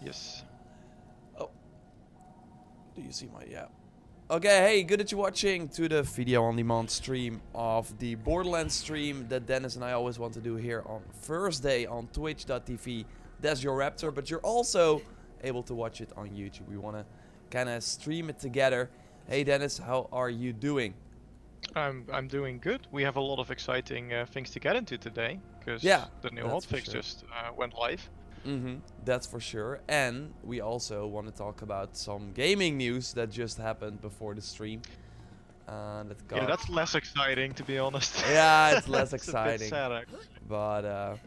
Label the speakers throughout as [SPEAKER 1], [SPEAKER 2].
[SPEAKER 1] Yes.
[SPEAKER 2] Oh. Do you see my... Yeah. Okay, hey, good that you're watching to the video on demand stream of the Borderlands stream that Dennis and I always want to do here on Thursday on twitch.tv. That's JorRaptor, but you're also able to watch it on YouTube. We want to kind of stream it together. Hey Dennis, how are you doing?
[SPEAKER 1] I'm doing good. We have a lot of exciting things to get into today because the new hotfix just went live.
[SPEAKER 2] That's for sure. And we also want to talk about some gaming news that just happened before the stream.
[SPEAKER 1] Yeah, that's less exciting, to be honest.
[SPEAKER 2] Yeah, it's less
[SPEAKER 1] It's
[SPEAKER 2] exciting.
[SPEAKER 1] a bit sad, actually.
[SPEAKER 2] But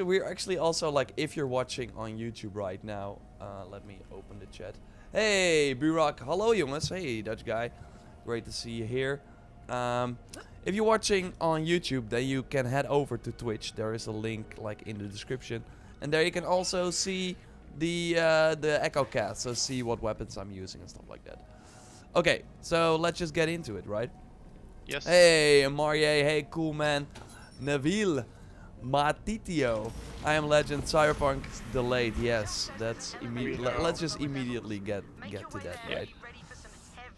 [SPEAKER 2] we're actually also, like, if you're watching on YouTube right now, let me open the chat. Hey, Burak, hello jongens. Hey, Dutch guy. Great to see you here. If you're watching on YouTube, then you can head over to Twitch. There is a link like in the description. And there you can also see the echo cast, so see what weapons I'm using and stuff like that. Okay, so let's just get into it, right?
[SPEAKER 1] Yes.
[SPEAKER 2] Hey, Marie, hey, cool man. Nabil, Matitio, I am Legend, Cyberpunk delayed. Yes, that's immediate. Let's just immediately get to that, right?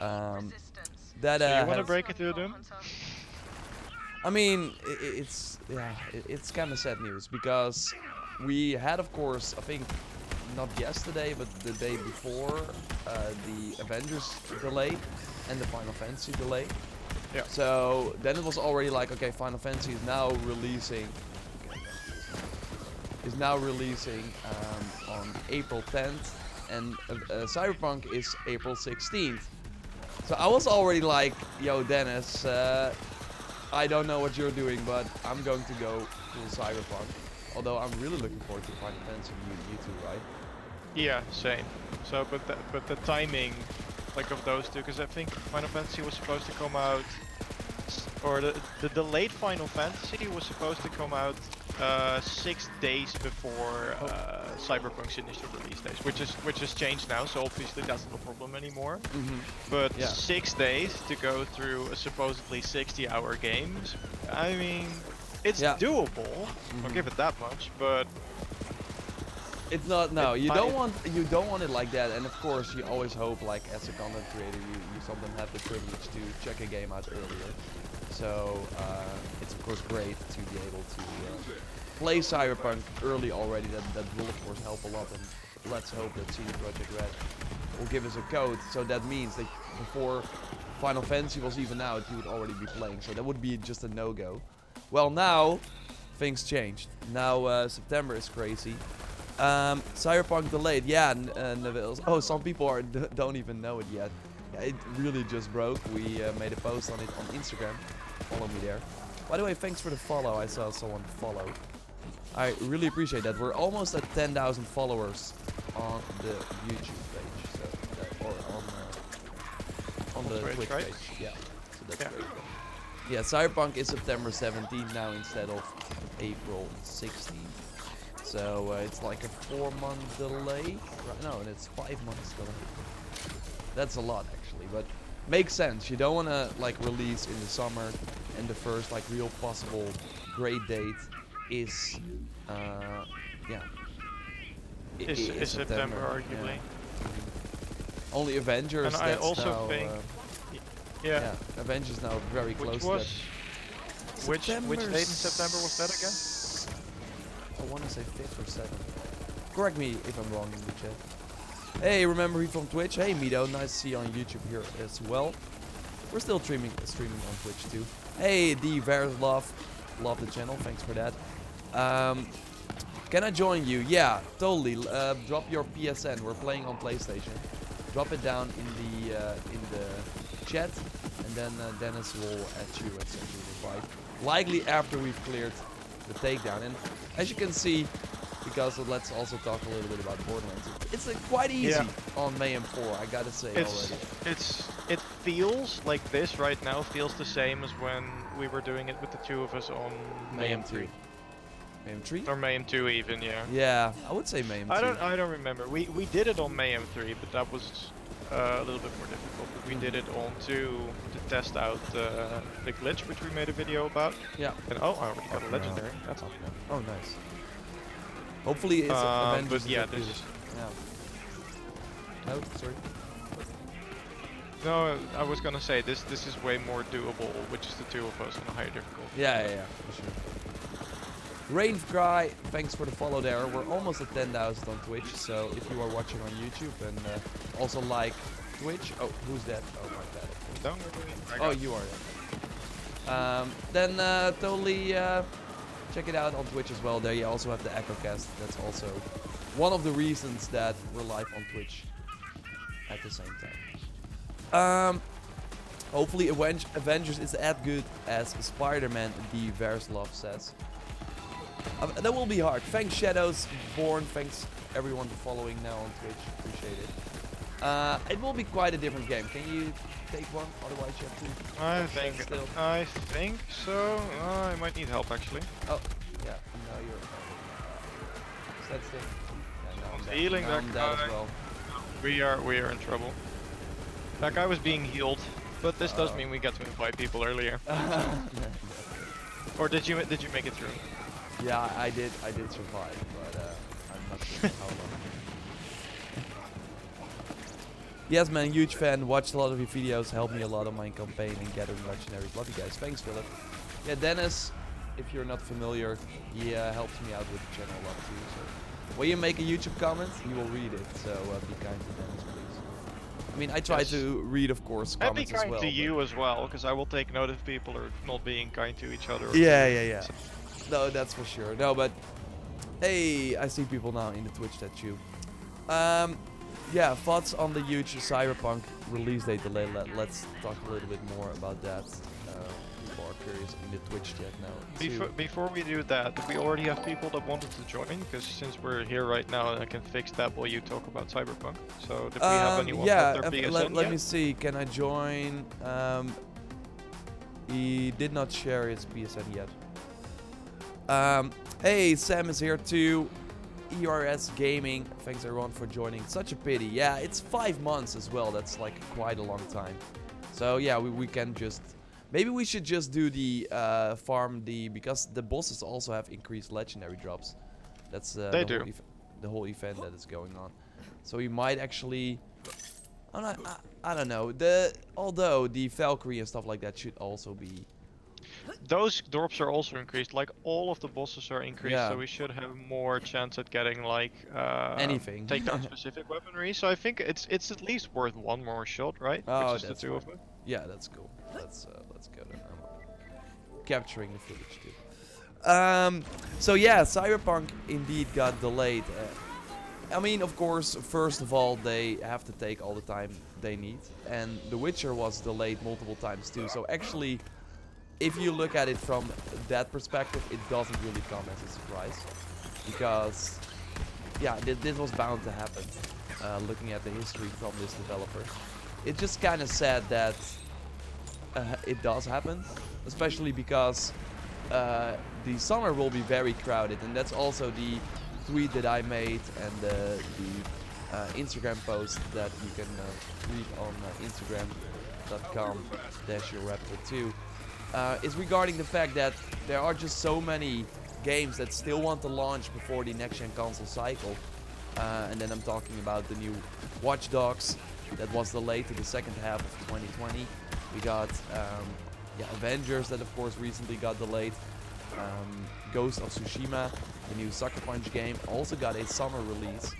[SPEAKER 1] So you want to break it to them?
[SPEAKER 2] I mean, it's kind of sad news because we had, of course, I think not yesterday, but the day before, the Avengers delay and the Final Fantasy delay.
[SPEAKER 1] Yeah.
[SPEAKER 2] So then it was already like, okay, Final Fantasy is now releasing. On April 10th, and Cyberpunk is April 16th. So I was already like, yo, Dennis, I don't know what you're doing, but I'm going to go to Cyberpunk. Although I'm really looking forward to Final Fantasy, you too, right?
[SPEAKER 1] Yeah, same. So, but the timing, like, of those two, because I think Final Fantasy was supposed to come out, or the delayed Final Fantasy was supposed to come out 6 days before Cyberpunk's initial release days, which has changed now. So obviously that's not a problem anymore. But 6 days to go through a supposedly 60-hour game. I mean, it's doable. I'll give it that much, but
[SPEAKER 2] it's not. No, you don't want it like that. And of course, you always hope, like, as a content creator, you sometimes have the privilege to check a game out earlier. So it's of course great to be able to play Cyberpunk early already. That will of course help a lot, and let's hope that CD Projekt Red will give us a code. So that means that before Final Fantasy was even out, you would already be playing. So that would be just a no-go. Well, now things changed. Now September is crazy. Cyberpunk delayed. Yeah, oh, some people don't even know it yet. Yeah, it really just broke. We made a post on it on Instagram. Follow me there. By the way, thanks for the follow. I saw someone follow. I really appreciate that. We're almost at 10,000 followers on the YouTube page, so or on the Twitch page. Yeah, so that's great. Yeah, Cyberpunk is September 17th now instead of April 16th. So it's like a 4-month delay. No, and it's 5 months delay. That's a lot actually, but makes sense. You don't want to like release in the summer, and the first like real possible great date is
[SPEAKER 1] is September arguably.
[SPEAKER 2] Yeah. Only Avengers.
[SPEAKER 1] And I also think
[SPEAKER 2] Avengers now very close.
[SPEAKER 1] Which date in September was that again?
[SPEAKER 2] I want to say 5th or 7th. Correct me if I'm wrong in the chat. Hey, remember he from Twitch? Hey, Mido, nice to see you on YouTube here as well. We're still streaming on Twitch too. Hey, D Verzlov, love the channel, thanks for that. Can I join you? Yeah, totally. Drop your PSN. We're playing on PlayStation. Drop it down in the chat, and then Dennis will add you and send you the invite. Likely after we've cleared the takedown. And as you can see, because let's also talk a little bit about Borderlands. It's quite easy on Mayhem 4, I gotta say already.
[SPEAKER 1] It feels like this right now feels the same as when we were doing it with the two of us on Mayhem 3.
[SPEAKER 2] Mayhem 3?
[SPEAKER 1] Or Mayhem 2 even, yeah.
[SPEAKER 2] Yeah, I would say Mayhem 2.
[SPEAKER 1] I don't remember. We did it on Mayhem 3, but that was a little bit more difficult. But we did it on 2 to test out the glitch, which we made a video about.
[SPEAKER 2] Yeah.
[SPEAKER 1] And I already got a legendary. That's awesome.
[SPEAKER 2] Oh, nice. Hopefully it's Avengers.
[SPEAKER 1] But yeah, this is
[SPEAKER 2] Yeah. Oh, sorry.
[SPEAKER 1] No, I was gonna say this is way more doable with just the two of us on a higher difficulty.
[SPEAKER 2] Yeah, for sure. Rain Cry, thanks for the follow there. We're almost at 10,000 on Twitch, so if you are watching on YouTube and also like Twitch, oh, who's that? Oh, my bad.
[SPEAKER 1] Don't worry.
[SPEAKER 2] Oh, you are there. Then totally check it out on Twitch as well. There you also have the EchoCast. That's also one of the reasons that we're live on Twitch at the same time. Hopefully Avengers is as good as Spider-Man, the Verslov says. That will be hard. Thanks Shadows Born, thanks everyone for following now on Twitch, appreciate it. It will be quite a different game. Can you take one? Otherwise you have to...
[SPEAKER 1] I think so. I might need help actually.
[SPEAKER 2] Oh, yeah, now you're... Stand still. Yeah, now I'm down.
[SPEAKER 1] Healing
[SPEAKER 2] Now I'm down as well.
[SPEAKER 1] We are in trouble. That guy was being healed, but this does mean we get to invite people earlier. Or did you make it through?
[SPEAKER 2] Yeah, I did survive, but I'm not sure how long. Yes man, huge fan, watched a lot of your videos, helped me a lot on my campaign and gathering legendaries. Love you guys, thanks Philip. Yeah, Dennis, if you're not familiar, he helps me out with the channel a lot too. So when you make a YouTube comment, he will read it, so be kind to Dennis please. I mean, I try to read, of course, comments as well.
[SPEAKER 1] And be kind to you as well, because I will take note of people are not being kind to each other.
[SPEAKER 2] Yeah. No, that's for sure. No, but hey, I see people now in the Twitch chat too. Yeah, thoughts on the huge Cyberpunk release date delay. Let's talk a little bit more about that. People are curious in the Twitch chat now.
[SPEAKER 1] Before we do that, do we already have people that wanted to join? Because since we're here right now, I can fix that while you talk about Cyberpunk. So, did we have anyone with their PSN
[SPEAKER 2] let me see. Can I join? He did not share his PSN yet. Hey, Sam is here too. ERS Gaming, thanks everyone for joining. Such a pity. Yeah, it's 5 months as well. That's like quite a long time. So yeah, we can just... Maybe we should just do the because the bosses also have increased legendary drops. That's the whole event that is going on. So we might actually... I don't know. Although the Valkyrie and stuff like that should also be...
[SPEAKER 1] Those drops are also increased, like all of the bosses are increased, so we should have more chance at getting like
[SPEAKER 2] anything.
[SPEAKER 1] Take down specific weaponry. So I think it's at least worth one more shot, right?
[SPEAKER 2] Oh,
[SPEAKER 1] which is the two of them.
[SPEAKER 2] Yeah, that's cool. Let's go then. I'm capturing the footage too. So yeah, Cyberpunk indeed got delayed. I mean, of course, first of all, they have to take all the time they need, and The Witcher was delayed multiple times too. So actually, if you look at it from that perspective, it doesn't really come as a surprise, because yeah, this was bound to happen. Looking at the history from this developer, it's just kind of sad that it does happen, especially because the summer will be very crowded, and that's also the tweet that I made and the Instagram post that you can read on Instagram.com/JorRaptor2 is regarding the fact that there are just so many games that still want to launch before the next-gen console cycle. And then I'm talking about the new Watch Dogs that was delayed to the second half of 2020. We got Avengers that of course recently got delayed. Ghost of Tsushima, the new Sucker Punch game, also got a summer release.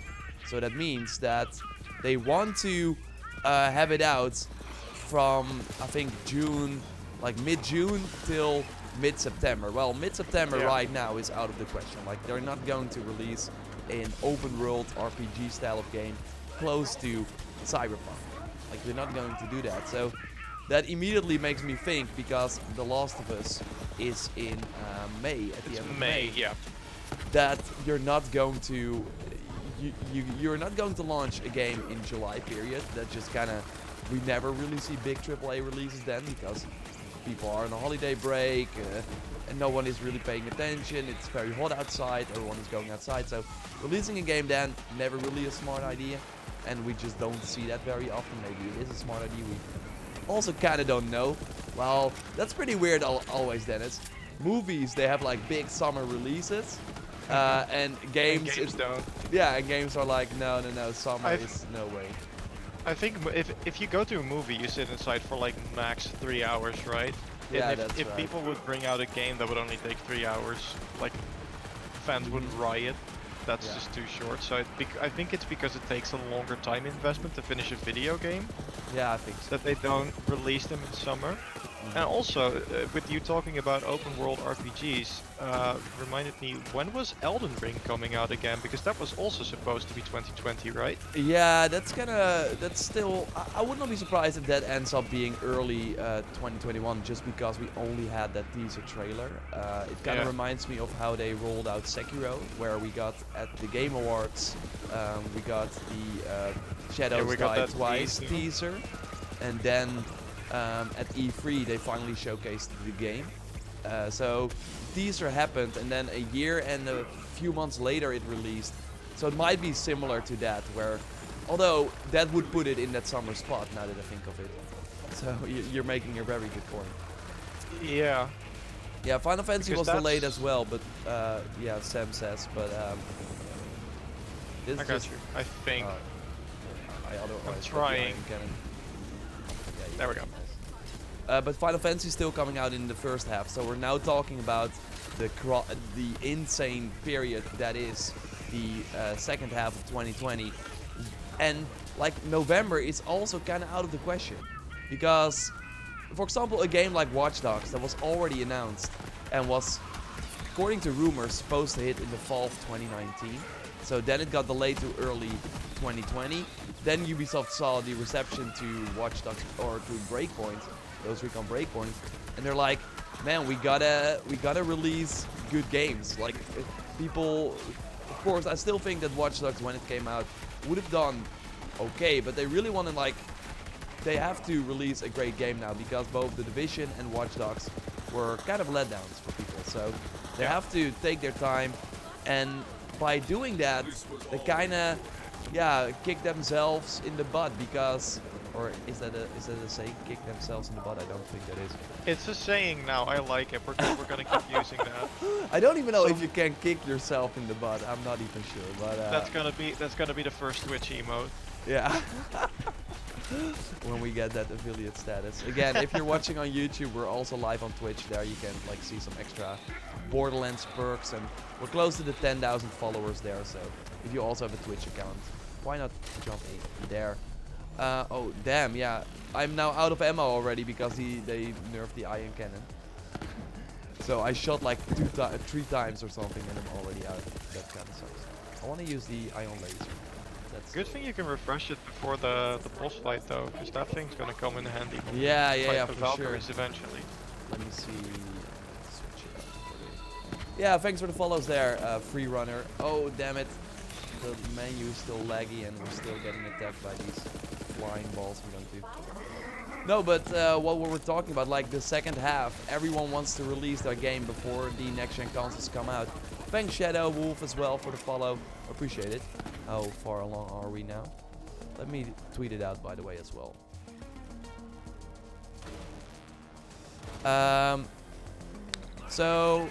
[SPEAKER 2] So that means that they want to have it out from, I think, June, like mid-June till mid-September. Well, mid-September right now is out of the question. Like, they're not going to release an open-world RPG style of game close to Cyberpunk. Like, they're not going to do that. So that immediately makes me think, because The Last of Us is in May, at the end of May, that you're not going to you're not going to launch a game in July period. That just kind of, we never really see big AAA releases then, because people are on a holiday break and no one is really paying attention. It's very hot outside, everyone is going outside, so releasing a game then, never really a smart idea, and we just don't see that very often. Maybe it is a smart idea, we also kind of don't know. Well, that's pretty weird always, Dennis. Movies, they have like big summer releases, And games,
[SPEAKER 1] And games don't.
[SPEAKER 2] yeah, and games are like, no, summer is no way.
[SPEAKER 1] I think if you go to a movie, you sit inside for like max 3 hours, right?
[SPEAKER 2] Yeah,
[SPEAKER 1] and
[SPEAKER 2] that's
[SPEAKER 1] if
[SPEAKER 2] right.
[SPEAKER 1] people would bring out a game that would only take 3 hours, like fans would riot. That's
[SPEAKER 2] Yeah.
[SPEAKER 1] just too short. So I think it's because it takes a longer time investment to finish a video game
[SPEAKER 2] Yeah, I think so.
[SPEAKER 1] that they don't release them in summer. And also, with you talking about open world RPGs, reminded me, when was Elden Ring coming out again? Because that was also supposed to be 2020, right?
[SPEAKER 2] Yeah, that's still, I would not be surprised if that ends up being early 2021, just because we only had that teaser trailer. It kind of reminds me of how they rolled out Sekiro, where we got at the Game Awards, we got the Shadows Die Twice teaser, and then at E3 they finally showcased the game. So teaser happened, and then a year and a few months later it released. So it might be similar to that, where, although that would put it in that summer spot now that I think of it. So you're making a very good point.
[SPEAKER 1] Yeah.
[SPEAKER 2] Yeah, Final Fantasy was delayed as well, but yeah, Sam says, but this
[SPEAKER 1] I got you. I think.
[SPEAKER 2] I'm
[SPEAKER 1] trying.
[SPEAKER 2] Yeah,
[SPEAKER 1] there we go.
[SPEAKER 2] But Final Fantasy is still coming out in the first half, so we're now talking about the insane period that is the second half of 2020. And like November is also kind of out of the question, because, for example, a game like Watch Dogs that was already announced and was, according to rumors, supposed to hit in the fall of 2019. So then it got delayed to early 2020. Then Ubisoft saw the reception to Watch Dogs, or to Breakpoint, Ghost Recon Breakpoint, and they're like, man, we gotta release good games. Like, people, of course, I still think that Watch Dogs, when it came out, would have done okay, but they really want to, like, they have to release a great game now, because both The Division and Watch Dogs were kind of letdowns for people. So they have to take their time, and by doing that, they kind of, kick themselves in the butt, because, or is that a saying? Kick themselves in the butt? I don't think that is.
[SPEAKER 1] It's a saying now. I like it. We're gonna keep using that.
[SPEAKER 2] I don't even know if you can kick yourself in the butt. I'm not even sure, but
[SPEAKER 1] that's gonna be the first Twitch emote.
[SPEAKER 2] Yeah. When we get that affiliate status. Again, if you're watching on YouTube, we're also live on Twitch. There you can like see some extra Borderlands perks, and we're close to the 10,000 followers there. So if you also have a Twitch account, why not jump in there? Oh damn, yeah, I'm now out of ammo already because they nerfed the ion cannon. So I shot like 3 times or something, and I'm already out. That kind of sucks. I want to use the ion laser. That's
[SPEAKER 1] good thing you can refresh it before the boss fight though, because that thing's gonna come in handy.
[SPEAKER 2] Yeah,
[SPEAKER 1] the
[SPEAKER 2] for
[SPEAKER 1] Valkyries
[SPEAKER 2] sure.
[SPEAKER 1] eventually.
[SPEAKER 2] Let me see. Switch it up. Yeah, thanks for the follows there, Free Runner. Oh damn it, the menu is still laggy, and we're still getting attacked by these flying balls we don't do. No, but what we were talking about, like the second half, everyone wants to release their game before the next-gen consoles come out. Thanks Shadow Wolf as well for the follow, appreciate it. How far along are we now? Let me tweet it out, by the way, as well. So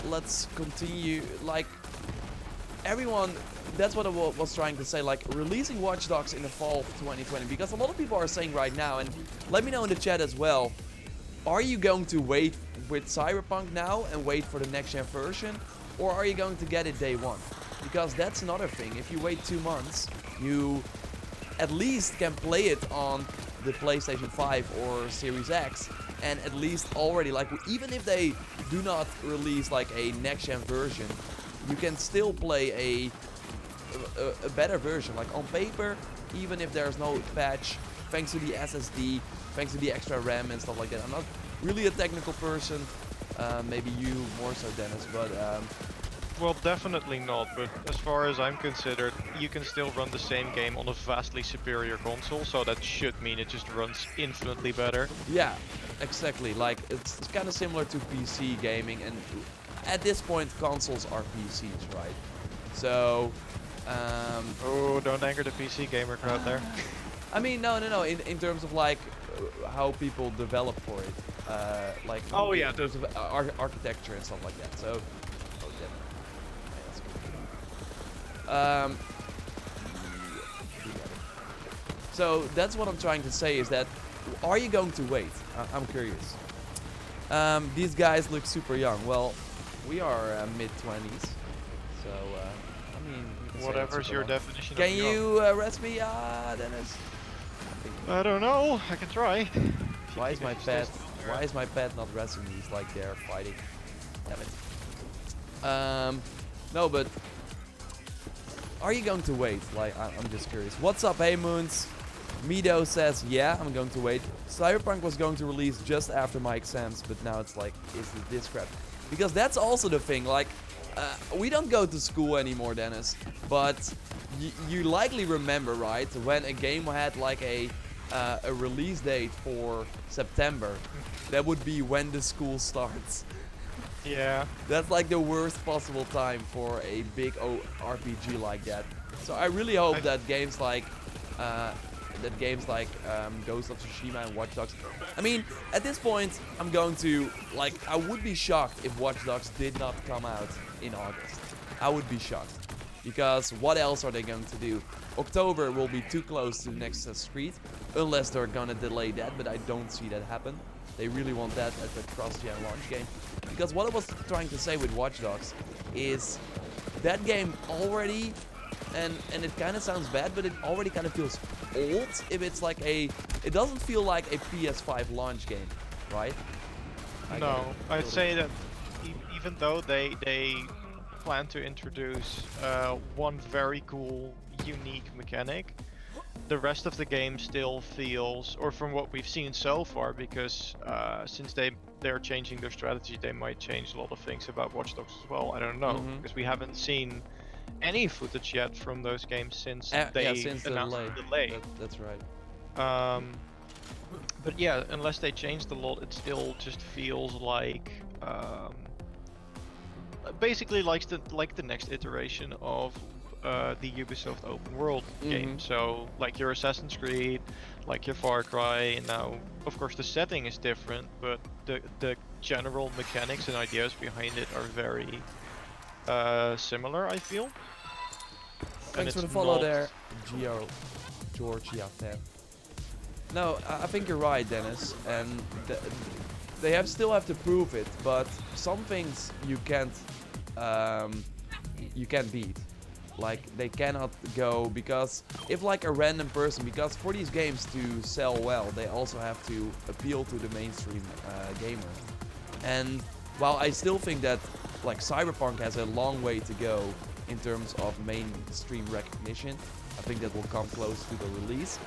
[SPEAKER 2] let's continue. Like, everyone, that's what I was trying to say, like releasing Watch Dogs in the fall of 2020, because a lot of people are saying right now, and let me know in the chat as well, are you going to wait with Cyberpunk now and wait for the next gen version, or are you going to get it day one? Because that's another thing, if you wait 2 months, you at least can play it on the PlayStation 5 or Series X, and at least already, like, even if they do not release like a next gen version, you can still play a better version, like on paper, even if there's no patch, thanks to the SSD, thanks to the extra RAM and stuff like that. I'm not really a technical person, maybe you more so, Dennis, but
[SPEAKER 1] well, definitely not, but as far as I'm considered, you can still run the same game on a vastly superior console, so that should mean it just runs infinitely better.
[SPEAKER 2] Yeah, exactly, like it's kind of similar to PC gaming, and at this point consoles are PCs, right? So
[SPEAKER 1] oh, don't anger the PC gamer crowd there.
[SPEAKER 2] I mean, no, in terms of like how people develop for it, like
[SPEAKER 1] oh yeah,
[SPEAKER 2] in terms of architecture and stuff like that. So Um, so that's what I'm trying to say is that, are you going to wait? I'm curious. These guys look super young. Well, we are mid-20s. So, I mean, you can say
[SPEAKER 1] Whatever's
[SPEAKER 2] that's super
[SPEAKER 1] your
[SPEAKER 2] young.
[SPEAKER 1] definition
[SPEAKER 2] Can
[SPEAKER 1] of young.
[SPEAKER 2] you rest me, Dennis?
[SPEAKER 1] I don't know. I can try.
[SPEAKER 2] Why is my pet? Why is my pet not resting me? He's like there fighting. Damn it. No, but are you going to wait? Like, I'm just curious. What's up, hey Moons? Mido says, yeah, I'm going to wait. Cyberpunk was going to release just after my exams, but now it's like, is this crap? Because that's also the thing. Like, we don't go to school anymore, Dennis. But you likely remember, right, when a game had like a release date for September. That would be when the school starts.
[SPEAKER 1] Yeah.
[SPEAKER 2] That's like the worst possible time for a big RPG like that. So I really hope that games like Ghost of Tsushima and Watch Dogs. I mean, at this point, I'm going to like. I would be shocked if Watch Dogs did not come out in August. I would be shocked because what else are they going to do? October will be too close to the next Assassin's Creed, unless they're gonna delay that. But I don't see that happen. They really want that as a cross-gen launch game. Because what I was trying to say with Watch Dogs is that game already, and it kind of sounds bad, but it already kind of feels old. If it's like it doesn't feel like a PS5 launch game, right?
[SPEAKER 1] No, I'd say that even though they plan to introduce one very cool, unique mechanic, the rest of the game still feels, or from what we've seen so far, because since they're changing their strategy, they might change a lot of things about Watch Dogs as well. I don't know, because we haven't seen any footage yet from those games since they announced the delay.
[SPEAKER 2] That's right.
[SPEAKER 1] But yeah, unless they changed a lot, it still just feels like basically like the next iteration of the Ubisoft open world game. So like your Assassin's Creed, like your Far Cry, and now of course the setting is different, but the general mechanics and ideas behind it are very similar, I feel.
[SPEAKER 2] Thanks for the follow there, Georgia fan. No, I think you're right, Dennis, and they still have to prove it, but some things you can't beat. Like, they cannot go, because if like a random person, because for these games to sell well, they also have to appeal to the mainstream gamer. And while I still think that like Cyberpunk has a long way to go in terms of mainstream recognition, I think that will come close to the release.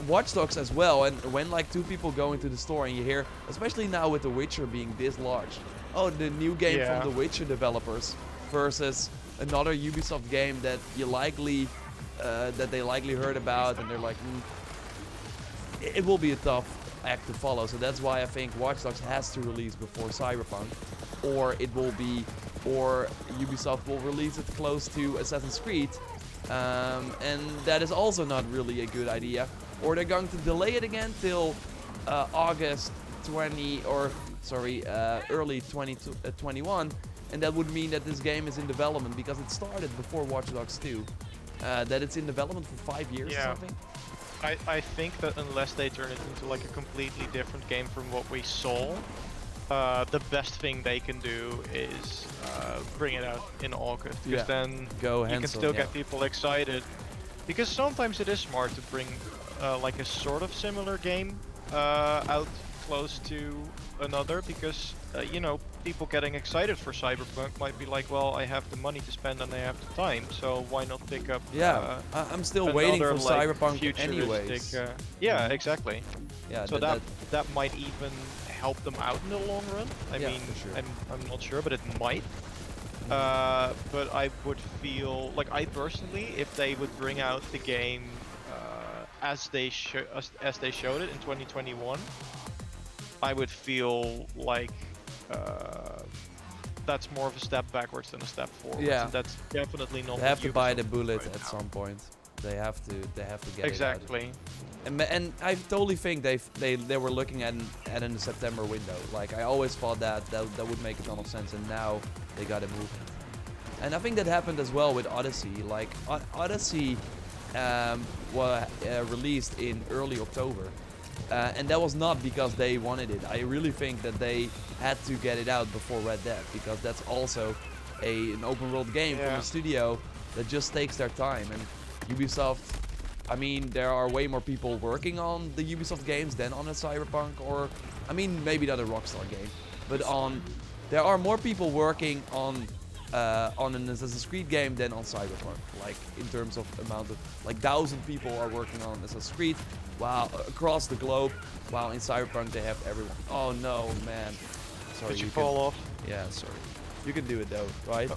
[SPEAKER 2] Watch Dogs as well, and when like two people go into the store and you hear, especially now with The Witcher being this large, oh, the new game from the Witcher developers versus another Ubisoft game that you likely they likely heard about, and they're like, it will be a tough act to follow. So that's why I think Watch Dogs has to release before Cyberpunk, or Ubisoft will release it close to Assassin's Creed, and that is also not really a good idea. Or they're going to delay it again till August 20, or sorry, early 2021, and that would mean that this game is in development, because it started before Watch Dogs 2. That it's in development for 5 years or something.
[SPEAKER 1] I think that unless they turn it into like a completely different game from what we saw, the best thing they can do is bring it out in August, because then you can still get people excited. Because sometimes it is smart to bring like a sort of similar game out close to another, because you know, people getting excited for Cyberpunk might be like, well, I have the money to spend and I have the time, so why not pick up
[SPEAKER 2] I'm still waiting for
[SPEAKER 1] like,
[SPEAKER 2] Cyberpunk anyways.
[SPEAKER 1] Yeah, exactly.
[SPEAKER 2] Yeah,
[SPEAKER 1] so that might even help them out in the long run. I mean,
[SPEAKER 2] for sure.
[SPEAKER 1] I'm not sure, but it might. But I would feel like, I personally, if they would bring out the game as they showed it in 2021, I would feel like that's more of a step backwards than a step forward.
[SPEAKER 2] Yeah,
[SPEAKER 1] and that's definitely not.
[SPEAKER 2] They have to bite the bullet at some point. They have to get
[SPEAKER 1] exactly.
[SPEAKER 2] It out. And I totally think they were looking at in the September window. Like, I always thought that would make a ton of sense, and now they gotta move it. And I think that happened as well with Odyssey. Like Odyssey was released in early October. And that was not because they wanted it. I really think that they had to get it out before Red Dead, because that's also an open world game from a studio that just takes their time. And Ubisoft, I mean, there are way more people working on the Ubisoft games than on a Cyberpunk, or, I mean, maybe not a Rockstar game, but there are more people working on an Assassin's Creed game than on Cyberpunk. Like, in terms of amount of, like, 1,000 people are working on Assassin's Creed, while across the globe, while in Cyberpunk they have everyone. Oh no, man. Sorry.
[SPEAKER 1] Did you fall off?
[SPEAKER 2] Yeah, sorry. You can do it though, right?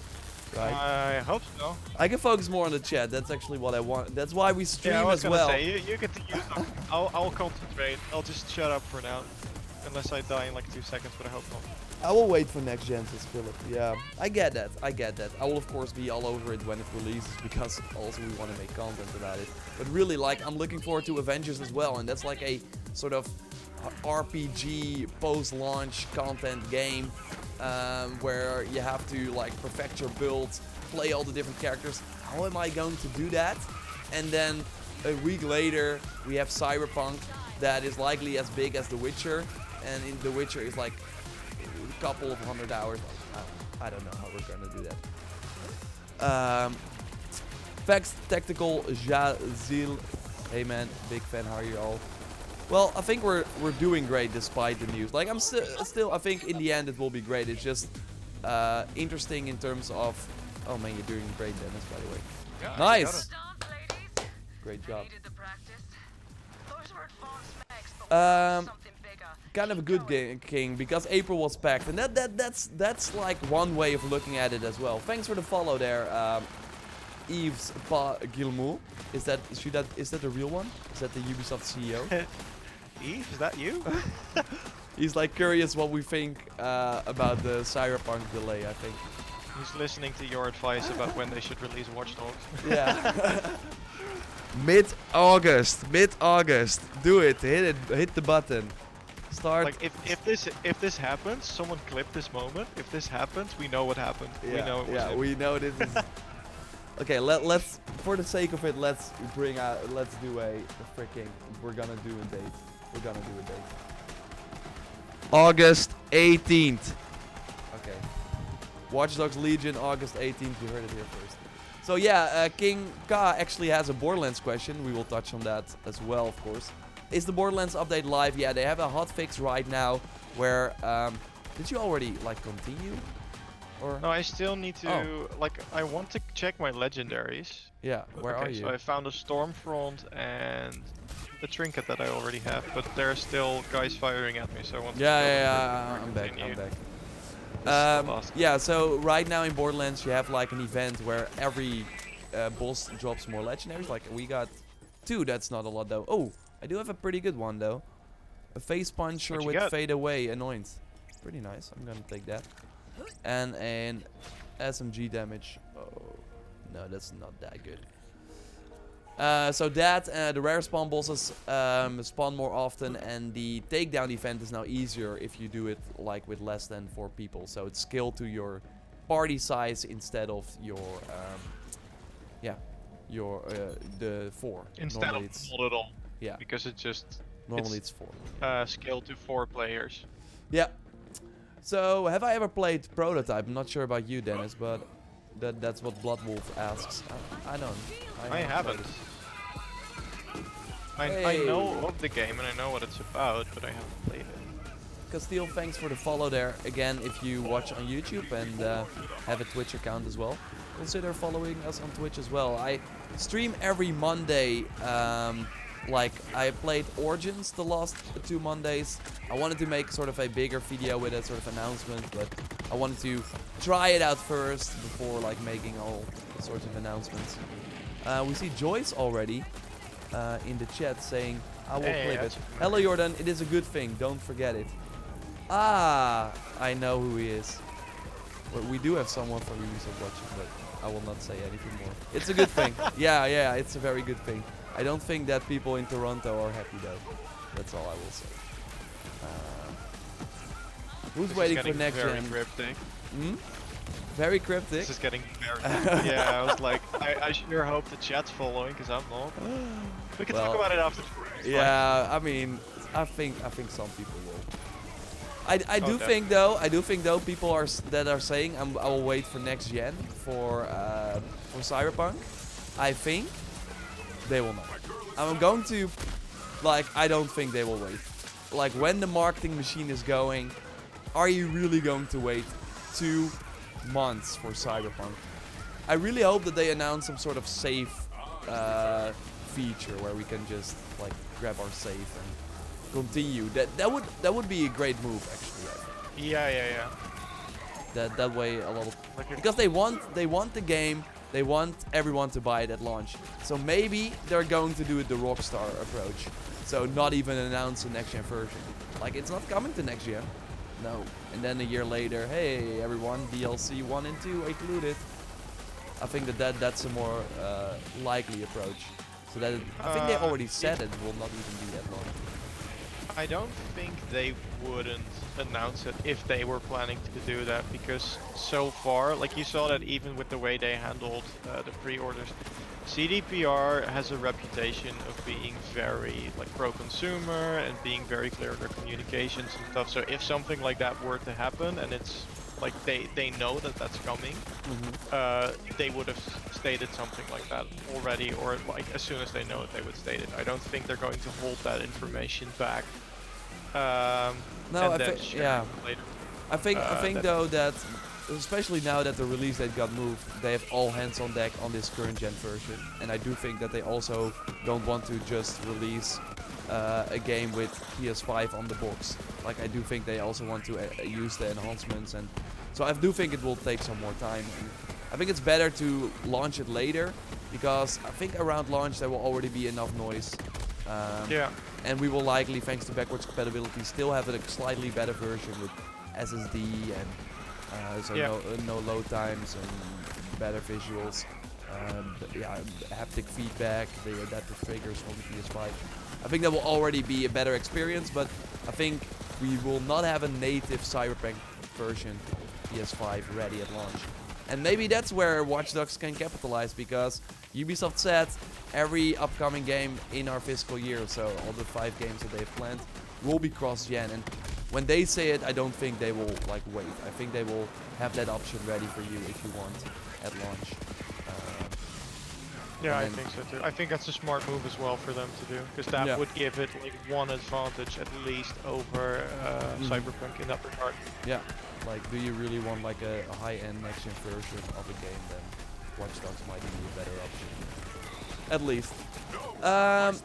[SPEAKER 2] Right.
[SPEAKER 1] I hope so.
[SPEAKER 2] I can focus more on the chat. That's actually what I want. That's why we stream
[SPEAKER 1] I was
[SPEAKER 2] as well.
[SPEAKER 1] Say, you get to use them. I'll concentrate. I'll just shut up for now. Unless I die in like 2 seconds, but I hope not.
[SPEAKER 2] I will wait for next gen to spill it. Yeah, I get that. I get that. I will of course be all over it when it releases, because also we want to make content about it. But really, like, I'm looking forward to Avengers as well, and that's like a sort of RPG post-launch content game where you have to like perfect your builds, play all the different characters. How am I going to do that? And then a week later we have Cyberpunk that is likely as big as The Witcher, and in The Witcher is like a couple of 100 hours. I don't know how we're gonna do that. Fax Tactical Jazil. Hey man, big fan. How are you all? Well, I think we're doing great despite the news. Like, I'm still, I think in the end it will be great. It's just interesting in terms of. Oh man, you're doing great, Dennis. By the way.
[SPEAKER 1] Yeah,
[SPEAKER 2] nice. Great job. Kind of a good game, King, because April was packed, and that's like one way of looking at it as well. Thanks for the follow there, Yves Pa Gilmour. Is that the real one? Is that the Ubisoft CEO?
[SPEAKER 1] Yves, is that you?
[SPEAKER 2] He's like curious what we think about the Cyberpunk delay, I think.
[SPEAKER 1] He's listening to your advice about when they should release Watch Dogs.
[SPEAKER 2] Yeah. Mid-August. Do it. Hit the button. Start.
[SPEAKER 1] Like if this happens, someone clip this moment. If this happens, we know what happened.
[SPEAKER 2] Yeah, we know this is. Okay, let's for the sake of it, let's do a freaking. We're gonna do a date. August 18th. Okay. Watch Dogs Legion, August 18th. You heard it here first. So yeah, King K actually has a Borderlands question. We will touch on that as well, of course. Is the Borderlands update live? Yeah, they have a hotfix right now where... did you already, like, continue? Or?
[SPEAKER 1] No, I still need to... Like, I want to check my legendaries.
[SPEAKER 2] Yeah, where are you?
[SPEAKER 1] So I found a Stormfront and a trinket that I already have, but there are still guys firing at me, so I want to...
[SPEAKER 2] Yeah, I'm back. Yeah, so right now in Borderlands you have, like, an event where every boss drops more legendaries. Like, we got 2, that's not a lot, though. Oh! I do have a pretty good one though. A face puncher with fade away annoyance. Pretty nice. I'm gonna take that. And an SMG damage. Oh no, that's not that good. So that the rare spawn bosses spawn more often, and the takedown event is now easier if you do it like with less than 4 people. So it's scaled to your party size instead of your the 4.
[SPEAKER 1] Instead of not at all.
[SPEAKER 2] Yeah.
[SPEAKER 1] Because it's just...
[SPEAKER 2] Normally it's 4.
[SPEAKER 1] Scaled to 4 players.
[SPEAKER 2] Yeah. So, have I ever played Prototype? I'm not sure about you, Dennis, but that's what Bloodwolf asks. I don't.
[SPEAKER 1] I haven't. I know of the game and I know what it's about, but I haven't played it.
[SPEAKER 2] Castile, thanks for the follow there. Again, if you watch on YouTube and have a Twitch account as well, consider following us on Twitch as well. I stream every Monday. Like, I played Origins the last 2 Mondays. I wanted to make sort of a bigger video with a sort of announcement, but I wanted to try it out first before like making all sorts of announcements. We see Joyce already in the chat saying, I will clip it. Hello Jordan, it is a good thing, don't forget it. Ah, I know who he is. Well, we do have someone from Ubisoft watching, but I will not say anything more. It's a good thing. Yeah, it's a very good thing. I don't think that people in Toronto are happy though. That's all I will say. Who's waiting for next gen? Very cryptic.
[SPEAKER 1] This is getting very. Yeah, I was like, I sure hope the chat's following, because I'm not. We can talk about it after.
[SPEAKER 2] Yeah, I mean, I think some people will. I do
[SPEAKER 1] Okay.
[SPEAKER 2] think though people that are saying I will wait for next gen for Cyberpunk. I think they will not. I'm going to I don't think they will wait. Like when the marketing machine is going, are you really going to wait 2 months for Cyberpunk? I really hope that they announce some sort of save feature where we can just like grab our save and continue. That would be a great move actually. I think.
[SPEAKER 1] Yeah.
[SPEAKER 2] That way a lot of because they want the game. They want everyone to buy it at launch. So maybe they're going to do it the Rockstar approach. So not even announce a next gen version. Like it's not coming to next gen. No. And then a year later, hey everyone, DLC 1 and 2 included. I think that's a more likely approach. So that I think they already said it will not even be at launch.
[SPEAKER 1] I don't think they wouldn't announce it if they were planning to do that, because so far, like you saw that even with the way they handled the pre-orders, CDPR has a reputation of being very like pro-consumer and being very clear in their communications and stuff. So if something like that were to happen and it's like they know that that's coming, they would have stated something like that already, or like as soon as they know it, they would state it. I don't think they're going to hold that information back.
[SPEAKER 2] No, I think yeah.
[SPEAKER 1] Later.
[SPEAKER 2] I think though that especially now that the release date got moved, they have all hands on deck on this current gen version, and I do think that they also don't want to just release a game with PS5 on the box. Like I do think they also want to use the enhancements, and so I do think it will take some more time. And I think it's better to launch it later, because I think around launch there will already be enough noise.
[SPEAKER 1] Yeah.
[SPEAKER 2] And we will likely, thanks to backwards compatibility, still have a slightly better version with SSD and no load times and better visuals. Haptic feedback, the adaptive triggers from the PS5. I think that will already be a better experience, but I think we will not have a native Cyberpunk version PS5 ready at launch. And maybe that's where Watch Dogs can capitalize, because Ubisoft said every upcoming game in our fiscal year, so all the 5 games that they've planned, will be cross-gen. And when they say it, I don't think they will like wait. I think they will have that option ready for you if you want at launch.
[SPEAKER 1] Yeah, I think so too. I think that's a smart move as well for them to do, because that would give it like one advantage at least over Cyberpunk in that regard.
[SPEAKER 2] Yeah, like do you really want like a high-end next-gen version of a game, then Watch Dogs might be a better option. At least.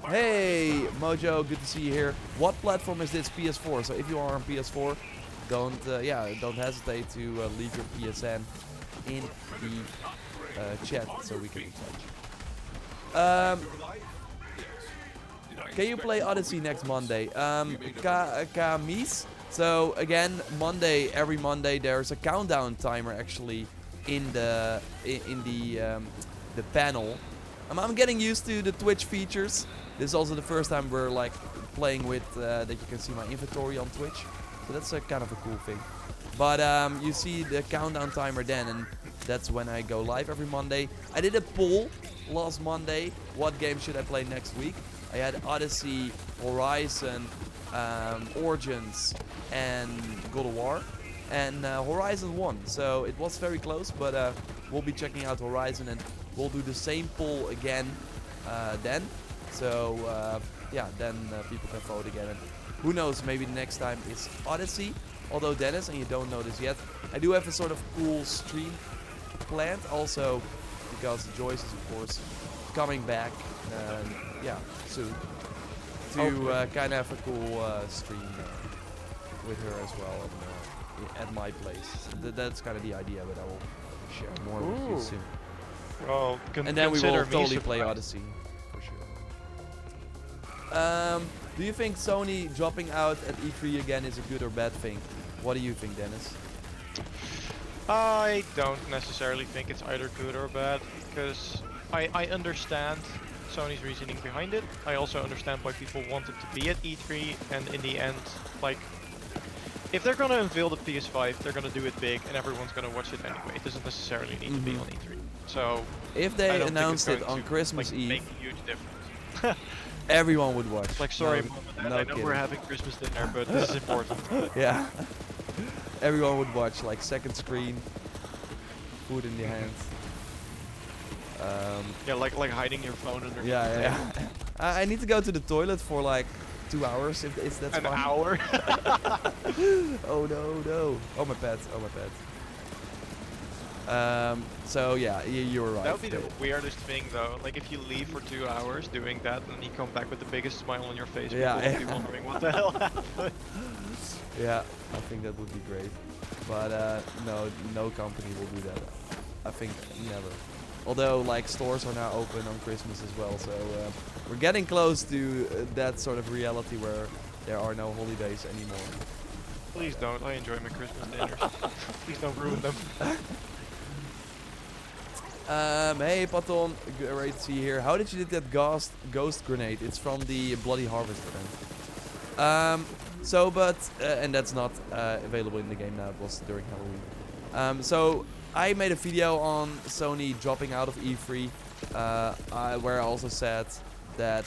[SPEAKER 2] Hey Mojo, good to see you here. What platform is this? PS4. So if you are on PS4, don't hesitate to leave your PSN in the chat so we can touch. Can you play Odyssey next Monday? Kamis. So again, every Monday there's a countdown timer actually in the panel. I'm getting used to the Twitch features. This is also the first time we're like playing with that you can see my inventory on Twitch. So that's a kind of a cool thing. But you see the countdown timer then, and that's when I go live every Monday. I did a poll last Monday. What game should I play next week? I had Odyssey, Horizon, Origins, and God of War. And Horizon won, so it was very close, but we'll be checking out Horizon, and we'll do the same poll again then. So then people can vote again. And who knows, maybe the next time is Odyssey. Although Dennis, and you don't know this yet, I do have a sort of cool stream planned also, because Joyce is of course coming back soon to kind of have a cool stream with her as well at my place. That's kind of the idea, but I will share more with you soon.
[SPEAKER 1] Well,
[SPEAKER 2] and then we will totally play Odyssey for sure. Do you think Sony dropping out at E3 again is a good or bad thing? What do you think, Dennis?
[SPEAKER 1] I don't necessarily think it's either good or bad, because I understand Sony's reasoning behind it. I also understand why people wanted to be at E3, and in the end, like, if they're gonna unveil the PS5, they're gonna do it big, and everyone's gonna watch it anyway. It doesn't necessarily need to be on E3. So
[SPEAKER 2] if
[SPEAKER 1] I
[SPEAKER 2] they
[SPEAKER 1] don't think
[SPEAKER 2] announced
[SPEAKER 1] it's
[SPEAKER 2] it
[SPEAKER 1] going
[SPEAKER 2] on
[SPEAKER 1] to,
[SPEAKER 2] Christmas
[SPEAKER 1] like,
[SPEAKER 2] Eve,
[SPEAKER 1] make a huge difference.
[SPEAKER 2] everyone would watch.
[SPEAKER 1] Like, sorry,
[SPEAKER 2] No,
[SPEAKER 1] Mom and Dad,
[SPEAKER 2] no
[SPEAKER 1] I know
[SPEAKER 2] kidding.
[SPEAKER 1] we're having Christmas dinner, but this is important.
[SPEAKER 2] Yeah. Everyone would watch, like, second screen, food in your hands.
[SPEAKER 1] Yeah, like hiding your phone under
[SPEAKER 2] Yeah. I need to go to the toilet for like 2 hours if that's
[SPEAKER 1] an
[SPEAKER 2] fine.
[SPEAKER 1] hour.
[SPEAKER 2] Oh no. Oh my pets. So yeah, you're right.
[SPEAKER 1] That would be the weirdest thing, though. Like, if you leave for 2 hours doing that, and you come back with the biggest smile on your face,
[SPEAKER 2] Yeah,
[SPEAKER 1] people will be
[SPEAKER 2] yeah.
[SPEAKER 1] wondering what the hell happened.
[SPEAKER 2] Yeah, I think that would be great. But no company will do that. I think never. Although, like, stores are now open on Christmas as well, so we're getting close to that sort of reality where there are no holidays anymore.
[SPEAKER 1] Please don't. I enjoy my Christmas dinners. Please don't ruin them.
[SPEAKER 2] Hey Paton, great to see you here. How did you do that ghost grenade? It's from the Bloody Harvest event. And that's not available in the game now. It was during Halloween. So I made a video on Sony dropping out of E3, where I also said that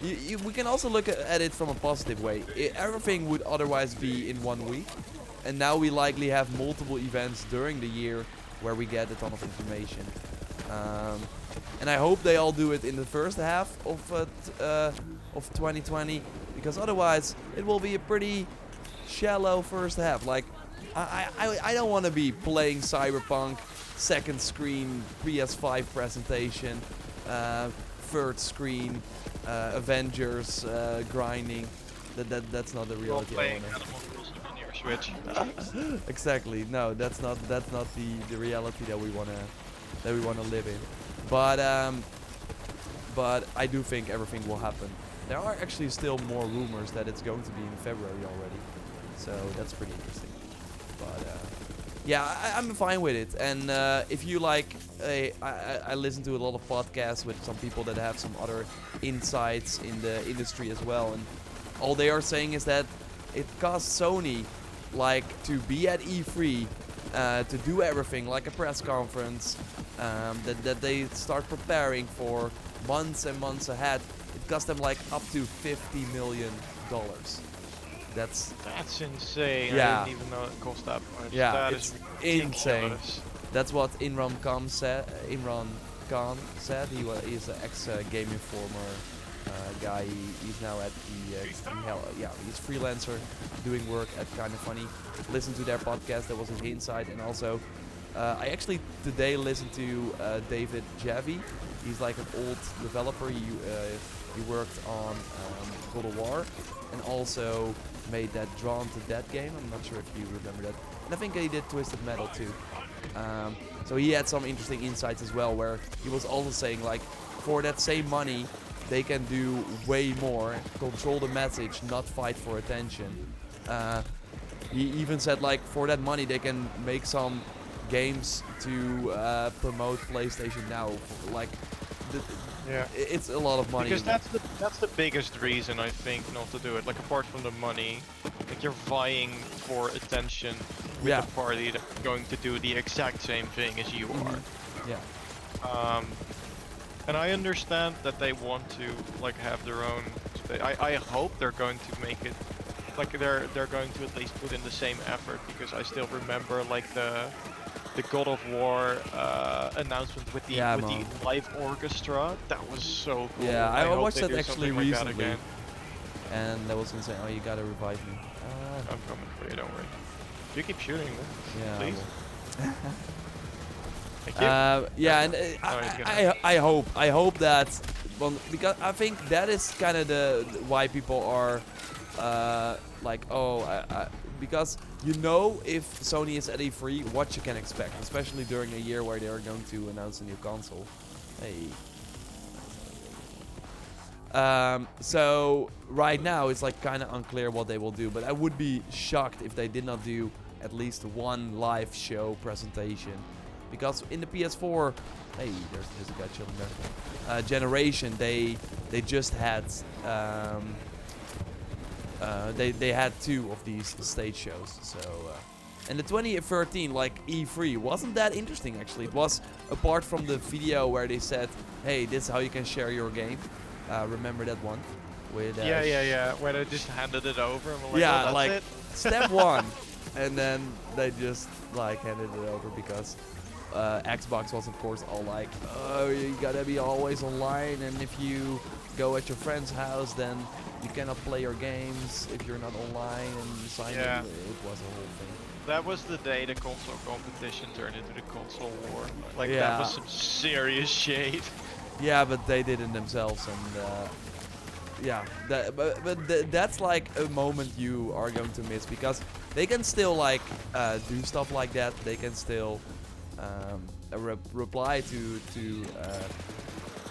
[SPEAKER 2] we can also look at it from a positive way. Everything would otherwise be in 1 week, and now we likely have multiple events during the year where we get a ton of information. And I hope they all do it in the first half of 2020, because otherwise it will be a pretty shallow first half. Like, I don't want to be playing Cyberpunk, second screen PS5 presentation, third screen Avengers grinding. That's not the reality.
[SPEAKER 1] Playing Animal Crossing on your Switch.
[SPEAKER 2] Exactly. No, that's not the reality that we wanna live in. But I do think everything will happen. There are actually still more rumors that it's going to be in February already, so that's pretty interesting. But yeah, I'm fine with it. And if you like, I listen to a lot of podcasts with some people that have some other insights in the industry as well, and all they are saying is that it costs Sony like to be at E3, to do everything like a press conference, that they start preparing for months and months ahead. It cost them like up to $50 million. That's
[SPEAKER 1] insane.
[SPEAKER 2] Yeah.
[SPEAKER 1] I didn't even know it cost that much.
[SPEAKER 2] Yeah,
[SPEAKER 1] That
[SPEAKER 2] it's
[SPEAKER 1] is
[SPEAKER 2] insane.
[SPEAKER 1] ridiculous.
[SPEAKER 2] That's what Imran Khan said. He's an ex-Game Informer guy. He's now at he's freelancer doing work at Kinda Funny. Listen to their podcast. That was his insight. And also, I actually today listened to David Javi. He's like an old developer. He worked on God of War and also made that Drawn to Dead game. I'm not sure if you remember that. And I think he did Twisted Metal too. So he had some interesting insights as well, where he was also saying, like, for that same money, they can do way more, control the message, not fight for attention. He even said, like, for that money, they can make some games to promote PlayStation Now. Like,
[SPEAKER 1] Yeah.
[SPEAKER 2] it's a lot of money.
[SPEAKER 1] Because that's the biggest reason, I think, not to do it. Like, apart from the money, like, you're vying for attention with
[SPEAKER 2] Yeah.
[SPEAKER 1] a party that's going to do the exact same thing as you are.
[SPEAKER 2] Yeah.
[SPEAKER 1] And I understand that they want to, like, have their own. I hope they're going to make it, like, they're going to at least put in the same effort, because I still remember, like, the God of War announcement with the live orchestra. That was so cool.
[SPEAKER 2] Yeah, I
[SPEAKER 1] hope
[SPEAKER 2] watched
[SPEAKER 1] they
[SPEAKER 2] that
[SPEAKER 1] do
[SPEAKER 2] actually
[SPEAKER 1] something like that
[SPEAKER 2] recently.
[SPEAKER 1] again.
[SPEAKER 2] And that was insane. Oh, you gotta revive me.
[SPEAKER 1] I'm coming for you, don't worry. You keep shooting them,
[SPEAKER 2] Yeah.
[SPEAKER 1] please.
[SPEAKER 2] Well.
[SPEAKER 1] Thank you.
[SPEAKER 2] Yeah, and I hope that, well, because I think that is kind of why people are like, because you know, if Sony is at E3, what you can expect, especially during a year where they are going to announce a new console. Hey. So right now it's like kind of unclear what they will do, but I would be shocked if they did not do at least one live show presentation, because in the PS4, hey, there's a guy chilling there. Generation, they just had they had 2 of these stage shows. So and the 2013 like E3 wasn't that interesting actually. It was apart from the video where they said, hey, this is how you can share your game. Remember that one? With
[SPEAKER 1] yeah. Where they just handed it over and were like,
[SPEAKER 2] yeah,
[SPEAKER 1] oh, that's
[SPEAKER 2] like
[SPEAKER 1] it.
[SPEAKER 2] step 1, and then they just like handed it over because Xbox was of course all like, oh, you gotta be always online, and if you go at your friend's house, then you cannot play your games if you're not online, and you sign in. It was a whole thing.
[SPEAKER 1] That was the day the console competition turned into the console war. Like
[SPEAKER 2] Yeah.
[SPEAKER 1] that was some serious shade.
[SPEAKER 2] Yeah, but they did it themselves, and yeah, that's like a moment you are going to miss because they can still like do stuff like that. They can still reply to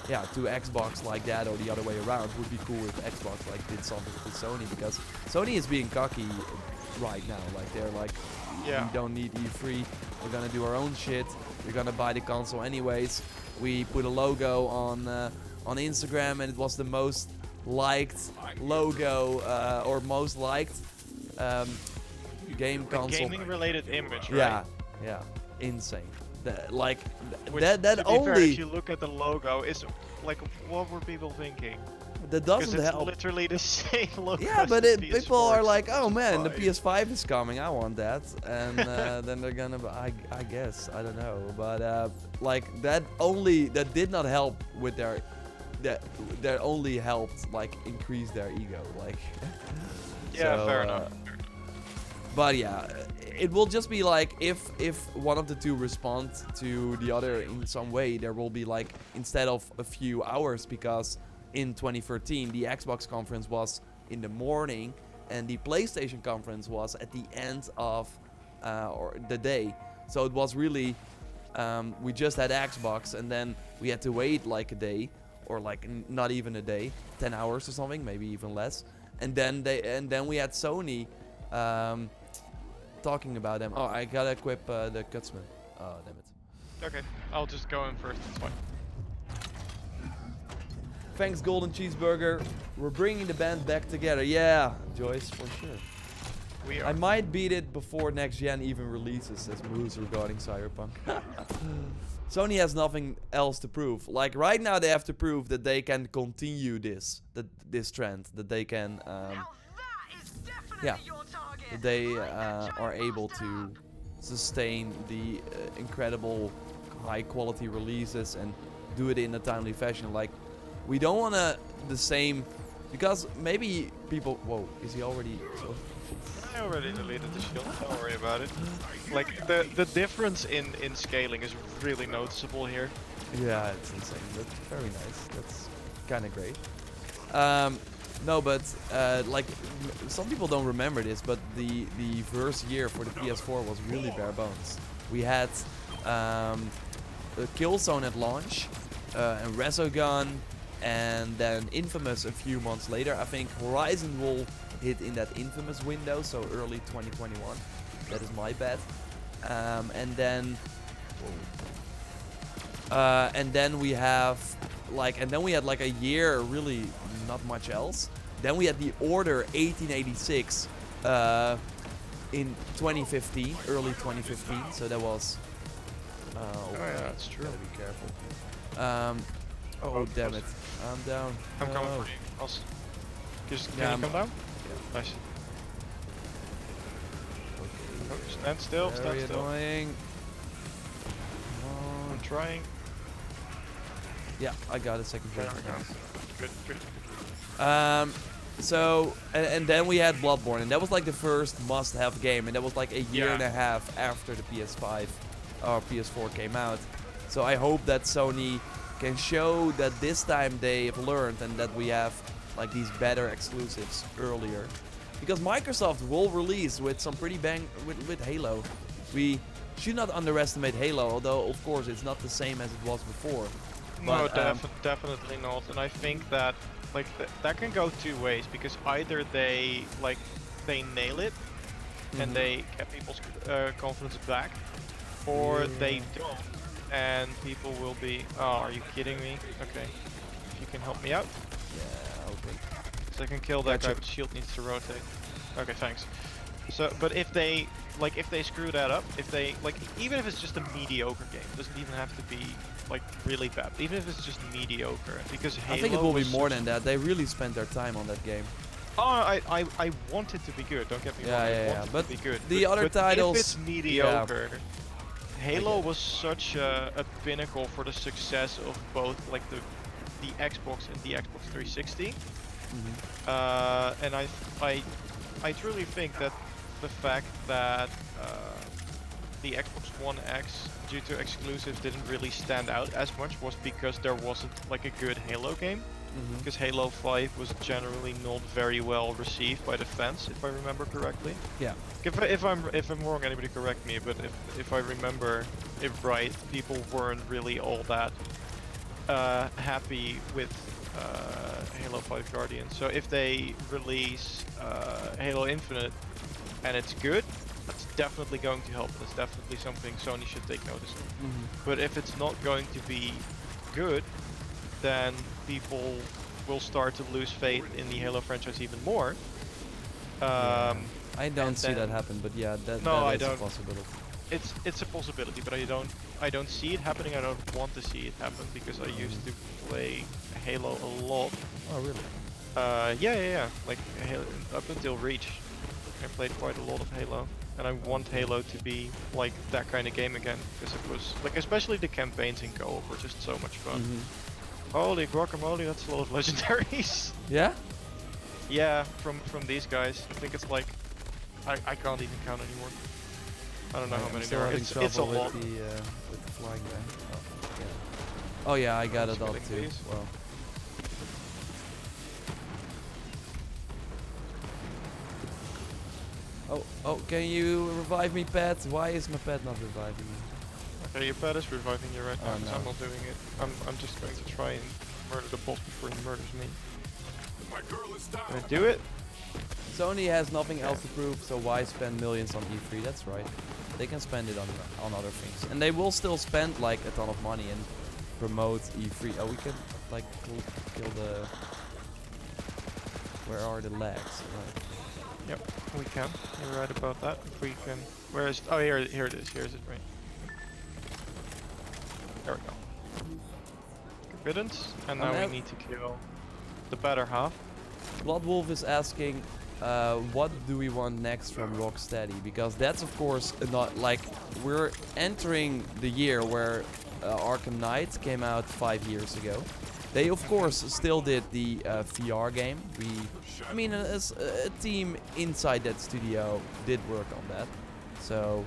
[SPEAKER 2] Xbox like that, or the other way around. Would be cool if Xbox like did something to Sony, because Sony is being cocky right now. Like they're like, we don't need E3. We're gonna do our own shit. We're gonna buy the console anyways. We put a logo on Instagram, and it was the most liked logo or most liked game console.
[SPEAKER 1] Gaming related image, right?
[SPEAKER 2] Yeah, yeah, insane. Like
[SPEAKER 1] Which,
[SPEAKER 2] that
[SPEAKER 1] to be
[SPEAKER 2] only.
[SPEAKER 1] fair, if you look at the logo, is like, what were people thinking?
[SPEAKER 2] That
[SPEAKER 1] Because
[SPEAKER 2] doesn't
[SPEAKER 1] it's
[SPEAKER 2] help.
[SPEAKER 1] literally the same logo.
[SPEAKER 2] Yeah,
[SPEAKER 1] as
[SPEAKER 2] but
[SPEAKER 1] the
[SPEAKER 2] people
[SPEAKER 1] PS4,
[SPEAKER 2] are like, oh man, the
[SPEAKER 1] PS5.
[SPEAKER 2] PS5 is coming, I want that, and then they're gonna, I guess, I don't know, but like that did not help with their, that only helped like increase their ego, like.
[SPEAKER 1] Yeah,
[SPEAKER 2] So,
[SPEAKER 1] fair enough.
[SPEAKER 2] But yeah, it will just be like if one of the two respond to the other in some way, there will be like, instead of a few hours, because in 2013 the Xbox conference was in the morning and the PlayStation conference was at the end of or the day. So it was really we just had Xbox, and then we had to wait like a day, or like not even a day, 10 hours or something, maybe even less. And then we had Sony talking about them. Oh, I gotta equip the Cutsman. Oh, damn it.
[SPEAKER 1] Okay, I'll just go in first, it's fine.
[SPEAKER 2] Thanks, Golden Cheeseburger. We're bringing the band back together. Yeah, Joyce, for sure.
[SPEAKER 1] We are.
[SPEAKER 2] I might beat it before next gen even releases, says Moose regarding Cyberpunk. Sony has nothing else to prove. Like right now, they have to prove that they can continue this trend, that they can, that they are able to sustain the incredible high quality releases and do it in a timely fashion. Like, we don't want the same, because maybe people. Whoa, is he already?
[SPEAKER 1] I already deleted the shield, don't worry about it. Like, the difference in scaling is really noticeable here.
[SPEAKER 2] Yeah, it's insane. That's very nice. That's kind of great. No, but like some people don't remember this, but the first year for the PS4 was really bare bones. We had Killzone at launch, and Resogun, and then Infamous a few months later. I think Horizon will hit in that Infamous window, so early 2021. That is my bet. And then we have we had like a year really not much else. Then we had the Order 1886 in 2015, early 2015. So that was.
[SPEAKER 1] Oh yeah, that's true.
[SPEAKER 2] Gotta be careful. Oh damn it! I'm down.
[SPEAKER 1] I'm coming for you. Can you come down? Yeah. Nice.
[SPEAKER 2] Okay.
[SPEAKER 1] Oh, stand still,
[SPEAKER 2] Very
[SPEAKER 1] stand still.
[SPEAKER 2] annoying.
[SPEAKER 1] I'm trying.
[SPEAKER 2] Yeah, I got a second
[SPEAKER 1] There
[SPEAKER 2] drink.
[SPEAKER 1] we go. Good.
[SPEAKER 2] So, and then we had Bloodborne, and that was like the first must-have game, and that was like a year and a half after the PS5 or PS4 came out. So I hope that Sony can show that this time they've learned, and that we have like these better exclusives earlier. Because Microsoft will release with some pretty with Halo. We should not underestimate Halo, although of course it's not the same as it was before.
[SPEAKER 1] No,
[SPEAKER 2] But,
[SPEAKER 1] definitely not. And I think that like that can go two ways, because either they nail it and they get people's confidence back, or they don't, and people will be, oh, are you kidding me? Okay, if you can help me out.
[SPEAKER 2] Yeah, okay.
[SPEAKER 1] So I can kill that
[SPEAKER 2] Gotcha.
[SPEAKER 1] guy, but shield needs to rotate. Okay, thanks. So, but if they screw that up, if they even if it's just a mediocre game, it doesn't even have to be like really bad. Even if it's just mediocre, because Halo
[SPEAKER 2] I think it will be
[SPEAKER 1] was
[SPEAKER 2] more
[SPEAKER 1] such-
[SPEAKER 2] than that. They really spent their time on that game.
[SPEAKER 1] Oh, I want it to be good. Don't get me wrong. I want it
[SPEAKER 2] But
[SPEAKER 1] to be good.
[SPEAKER 2] the other titles,
[SPEAKER 1] if it's mediocre, Halo was such a pinnacle for the success of both like the Xbox and the Xbox 360. And I truly think that the fact that the Xbox One X, due to exclusives, didn't really stand out as much was because there wasn't like a good Halo game. Because Halo 5 was generally not very well received by the fans, if I remember correctly.
[SPEAKER 2] Yeah.
[SPEAKER 1] If I'm wrong, anybody correct me. But if I remember it right, people weren't really all that happy with Halo 5 Guardians. So if they release Halo Infinite and it's good, that's definitely going to help. That's definitely something Sony should take notice of. But if it's not going to be good, then people will start to lose faith in the Halo franchise even more.
[SPEAKER 2] I don't see that happen, but yeah, that is a possibility.
[SPEAKER 1] It's a possibility, but I don't see it happening. I don't want to see it happen because I used to play Halo a lot.
[SPEAKER 2] Oh really?
[SPEAKER 1] Yeah. Like Halo, up until Reach, I played quite a lot of Halo, and I want Halo to be like that kind of game again because it was like, especially the campaigns in co-op were just so much fun. Holy guacamole, that's a lot of legendaries.
[SPEAKER 2] Yeah?
[SPEAKER 1] Yeah, from these guys. I think it's like I can't even count anymore. I don't know how many there are. It's a lot.
[SPEAKER 2] With the flying guy. Oh yeah, I got it all too.
[SPEAKER 1] These.
[SPEAKER 2] Well. Oh, can you revive me, pet? Why is my pet not reviving me?
[SPEAKER 1] Okay, your pet is reviving you right now,
[SPEAKER 2] Oh, no.
[SPEAKER 1] I'm not doing it. I'm just going to try and murder the boss before he murders me. Can I do it?
[SPEAKER 2] Sony has nothing else to prove, so why spend millions on E3? That's right. They can spend it on other things. And they will still spend like a ton of money and promote E3. Oh, we can like kill the... Where are the legs? Right.
[SPEAKER 1] Yep, we can. You're right about that. If we can... Where is... Oh, here it is. Here is it, right. There we go. Riddance. And now we need to kill the better half.
[SPEAKER 2] Bloodwolf is asking, what do we want next from Rocksteady? Because that's of course not like we're entering the year where Arkham Knight came out 5 years ago. They of course still did the VR game. I mean, as a team inside that studio did work on that. So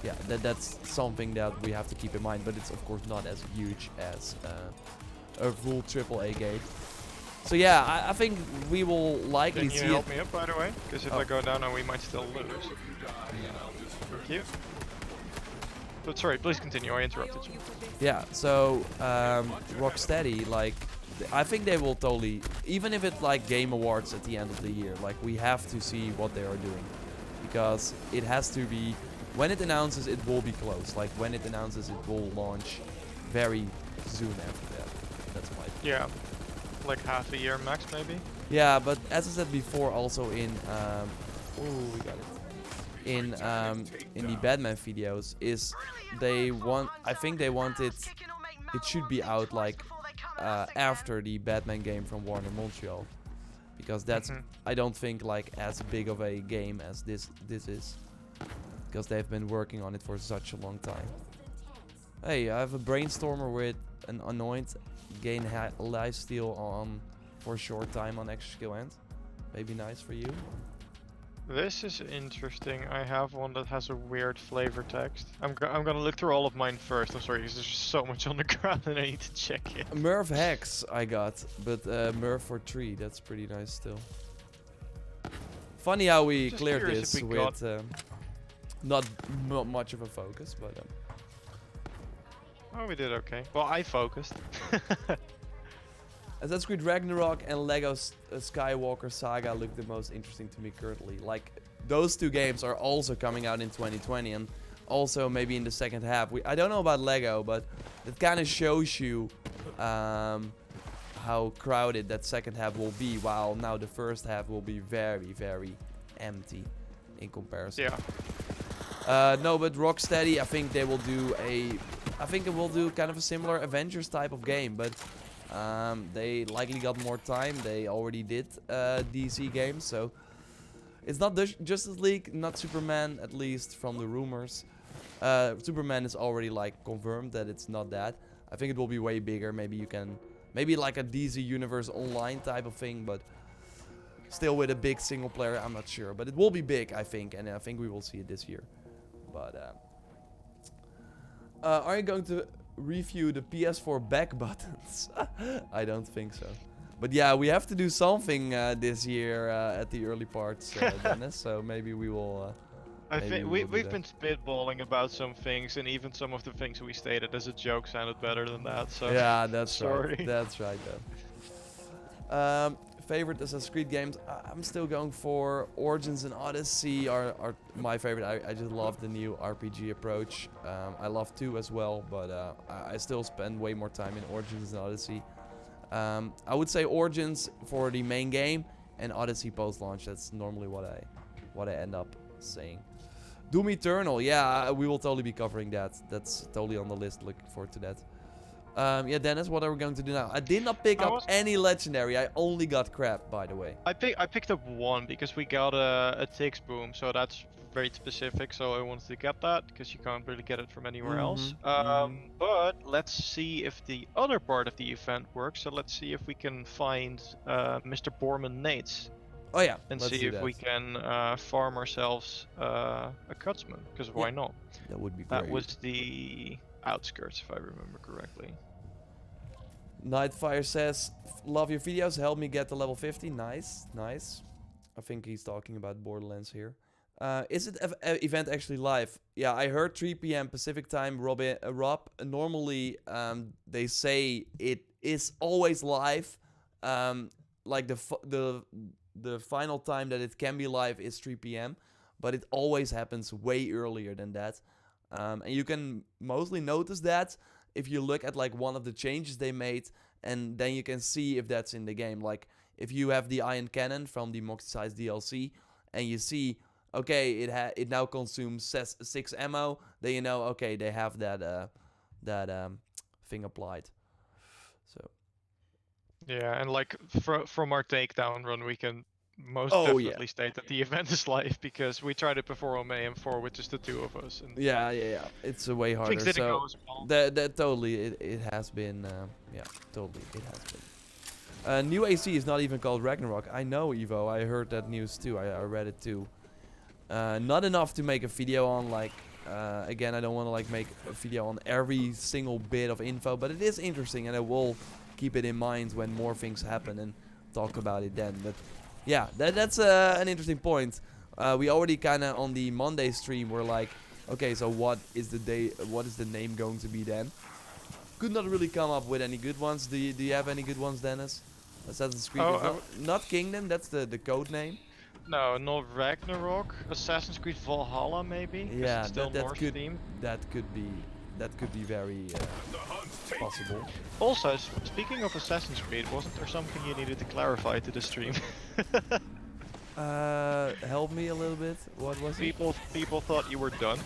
[SPEAKER 2] yeah, that's something that we have to keep in mind. But it's of course not as huge as a full AAA game. So yeah, I think we will likely see it.
[SPEAKER 1] Can you help me up, by the way? Because if I go down now, we might still lose. Thank you. But sorry, please continue. I interrupted you.
[SPEAKER 2] Yeah. So Rocksteady, like, I think they will totally, even if it's like Game Awards at the end of the year, like we have to see what they are doing, because it has to be. When it announces, it will be close. Like when it announces, it will launch very soon after that. That's my opinion.
[SPEAKER 1] Yeah. Like half a year max, maybe.
[SPEAKER 2] Yeah, but as I said before, also in we got it. In the Batman videos, is I think they want it should be out like after the Batman game from Warner Montreal, because that's I don't think like as big of a game as this is, because they've been working on it for such a long time. Hey, I have a brainstormer with an anoint. Gain lifesteal on for a short time on extra skill end. Maybe nice for you.
[SPEAKER 1] This is interesting. I have one that has a weird flavor text. I'm gonna look through all of mine first. I'm sorry, because there's just so much on the ground and I need to check it.
[SPEAKER 2] Murph Hex I got, but Murph for 3, that's pretty nice still. Funny how we
[SPEAKER 1] Just
[SPEAKER 2] cleared
[SPEAKER 1] curious
[SPEAKER 2] this
[SPEAKER 1] if we
[SPEAKER 2] with not much of a focus, but
[SPEAKER 1] oh, we did okay. Well, I focused.
[SPEAKER 2] Assassin's Creed Ragnarok and Lego Skywalker Saga look the most interesting to me currently. Like, those two games are also coming out in 2020 and also maybe in the second half. I don't know about Lego, but it kind of shows you how how crowded that second half will be, while now the first half will be very, very empty in comparison.
[SPEAKER 1] Yeah.
[SPEAKER 2] No, but Rocksteady, I think they will do I think it will do kind of a similar Avengers type of game, but they likely got more time. They already did DC games, so it's not Justice League, not Superman, at least from the rumors. Superman is already like confirmed that it's not that. I think it will be way bigger. Maybe like a DC Universe Online type of thing, but still with a big single player. I'm not sure, but it will be big, I think, and I think we will see it this year. But are you going to review the PS4 back buttons? I don't think so. But yeah, we have to do something this year at the early parts, Dennis. So maybe we will.
[SPEAKER 1] I think we've been spitballing about some things, and even some of the things we stated as a joke sounded better than that. So
[SPEAKER 2] yeah, that's
[SPEAKER 1] sorry.
[SPEAKER 2] Right. That's right, though. Favorite Assassin's Creed games? I'm still going for Origins and Odyssey are my favorite. I just love the new RPG approach. I love 2 as well, but I still spend way more time in Origins and Odyssey. I would say Origins for the main game and Odyssey post-launch. That's normally what I end up saying. Doom Eternal, yeah, we will totally be covering that. That's totally on the list. Looking forward to that. Yeah, Dennis, what are we going to do now? I did not pick up any legendary. I only got crap, by the way.
[SPEAKER 1] I picked up 1 because we got a Tix boom, so that's very specific. So I wanted to get that because you can't really get it from anywhere else. But let's see if the other part of the event works. So let's see if we can find Mr. Borman Nates.
[SPEAKER 2] Oh yeah,
[SPEAKER 1] and see if we can farm ourselves a Cutsman, because why not?
[SPEAKER 2] That would be great.
[SPEAKER 1] That was the outskirts, if I remember correctly.
[SPEAKER 2] Nightfire says, love your videos, help me get to level 50. Nice, nice. I think he's talking about Borderlands here. Is it event actually live? Yeah, I heard 3 p.m. Pacific time, Rob. Normally, they say it is always live. Like the final time that it can be live is 3 p.m. But it always happens way earlier than that. And you can mostly notice that if you look at like one of the changes they made, and then you can see if that's in the game. Like if you have the Iron Cannon from the Moxie DLC, and you see, okay, it now consumes 6 ammo, then you know, okay, they have that thing applied. So.
[SPEAKER 1] Yeah, and like from our takedown run, we can most definitely state that the event is live, because we tried it before on AM4 with just the 2 of us. And
[SPEAKER 2] yeah. It's way harder.
[SPEAKER 1] Things didn't go as well.
[SPEAKER 2] That totally, it has been, yeah, totally, it has been. New AC is not even called Ragnarok. I know, Evo. I heard that news too. I read it too. Not enough to make a video on. Like, again, I don't want to like make a video on every single bit of info, but it is interesting, and I will keep it in mind when more things happen and talk about it then. But yeah, that's an interesting point. We already kind of on the Monday stream were like, okay, so what is the name going to be then? Could not really come up with any good ones. Do you have any good ones, Dennis? Assassin's Creed, not Kingdom. That's the code name.
[SPEAKER 1] No, not Ragnarok. Assassin's Creed Valhalla, maybe.
[SPEAKER 2] Yeah,
[SPEAKER 1] it's still
[SPEAKER 2] that could
[SPEAKER 1] theme.
[SPEAKER 2] That could be very possible.
[SPEAKER 1] Also, speaking of Assassin's Creed, wasn't there something you needed to clarify to the stream?
[SPEAKER 2] Help me a little bit. What was it?
[SPEAKER 1] People thought you were done.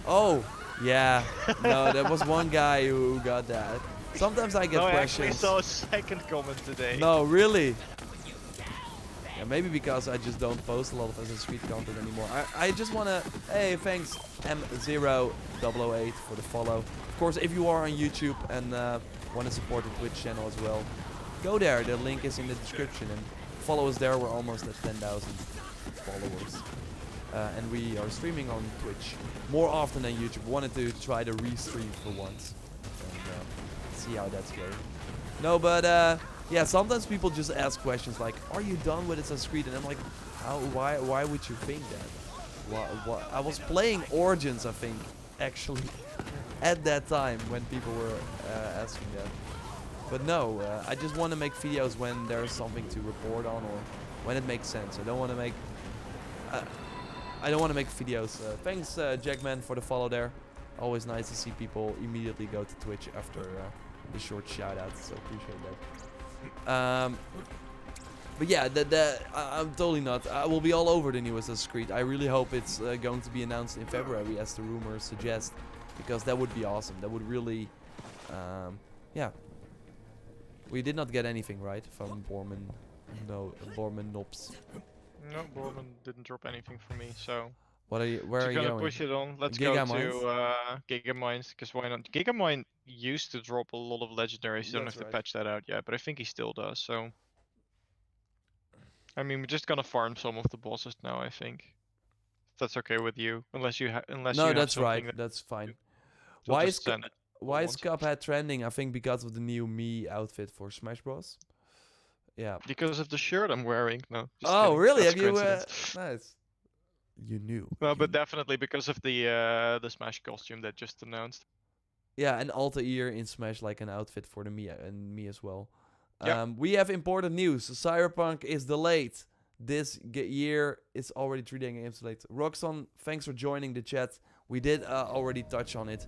[SPEAKER 2] Oh, yeah. No, there was one guy who got that. Sometimes I get questions.
[SPEAKER 1] I actually saw a second comment today.
[SPEAKER 2] No, really? Yeah, maybe because I just don't post a lot of Assassin's Creed content anymore. I just wanna... Hey, thanks M008 for the follow. Of course, if you are on YouTube and want to support the Twitch channel as well, go there. The link is in the description. And follow us there. We're almost at 10,000 followers. And we are streaming on Twitch more often than YouTube. Wanted to try to restream for once. And see how that's going. No, but... yeah, sometimes people just ask questions like, "Are you done with Assassin's Creed?" And I'm like, "How? Why would you think that?" I was playing Origins, I think, actually, at that time when people were asking that. But no, I just want to make videos when there's something to report on or when it makes sense. I don't want to make. I don't want to make videos. Thanks, Jackman, for the follow there. Always nice to see people immediately go to Twitch after the short shout out. So appreciate that. But yeah, I'm totally not. I will be all over the new Assassin's Creed. I really hope it's going to be announced in February, as the rumors suggest, because that would be awesome. That would really, yeah. We did not get anything right from Borman. No, Borman Nops.
[SPEAKER 1] No, Borman didn't drop anything for me, so.
[SPEAKER 2] What are you? Where are you
[SPEAKER 1] gonna
[SPEAKER 2] going?
[SPEAKER 1] push it on. Let's
[SPEAKER 2] Giga
[SPEAKER 1] go
[SPEAKER 2] Mines?
[SPEAKER 1] to Gigamines, because why not? Gigamine used to drop a lot of legendaries. You don't
[SPEAKER 2] That's
[SPEAKER 1] have to
[SPEAKER 2] right.
[SPEAKER 1] patch that out yet, but I think he still does. So, I mean, we're just gonna farm some of the bosses now. I think. If that's okay with you, unless you
[SPEAKER 2] No,
[SPEAKER 1] have
[SPEAKER 2] that's right.
[SPEAKER 1] something that
[SPEAKER 2] That's fine.
[SPEAKER 1] we'll
[SPEAKER 2] Why is
[SPEAKER 1] just send it.
[SPEAKER 2] why is
[SPEAKER 1] once.
[SPEAKER 2] Cuphead trending? I think because of the new Me outfit for Smash Bros. Yeah.
[SPEAKER 1] Because of the shirt I'm wearing. No, just
[SPEAKER 2] Oh,
[SPEAKER 1] kidding.
[SPEAKER 2] really?
[SPEAKER 1] That's
[SPEAKER 2] Have
[SPEAKER 1] a
[SPEAKER 2] you?
[SPEAKER 1] coincidence.
[SPEAKER 2] Nice. You knew.
[SPEAKER 1] No, but definitely because of the Smash costume that just announced.
[SPEAKER 2] Yeah, and Altair in Smash like an outfit for the Me and me as well.
[SPEAKER 1] Yep.
[SPEAKER 2] We have important news. Cyberpunk is delayed. This year it's already 3 games delayed. Roxon, thanks for joining the chat. We did already touch on it.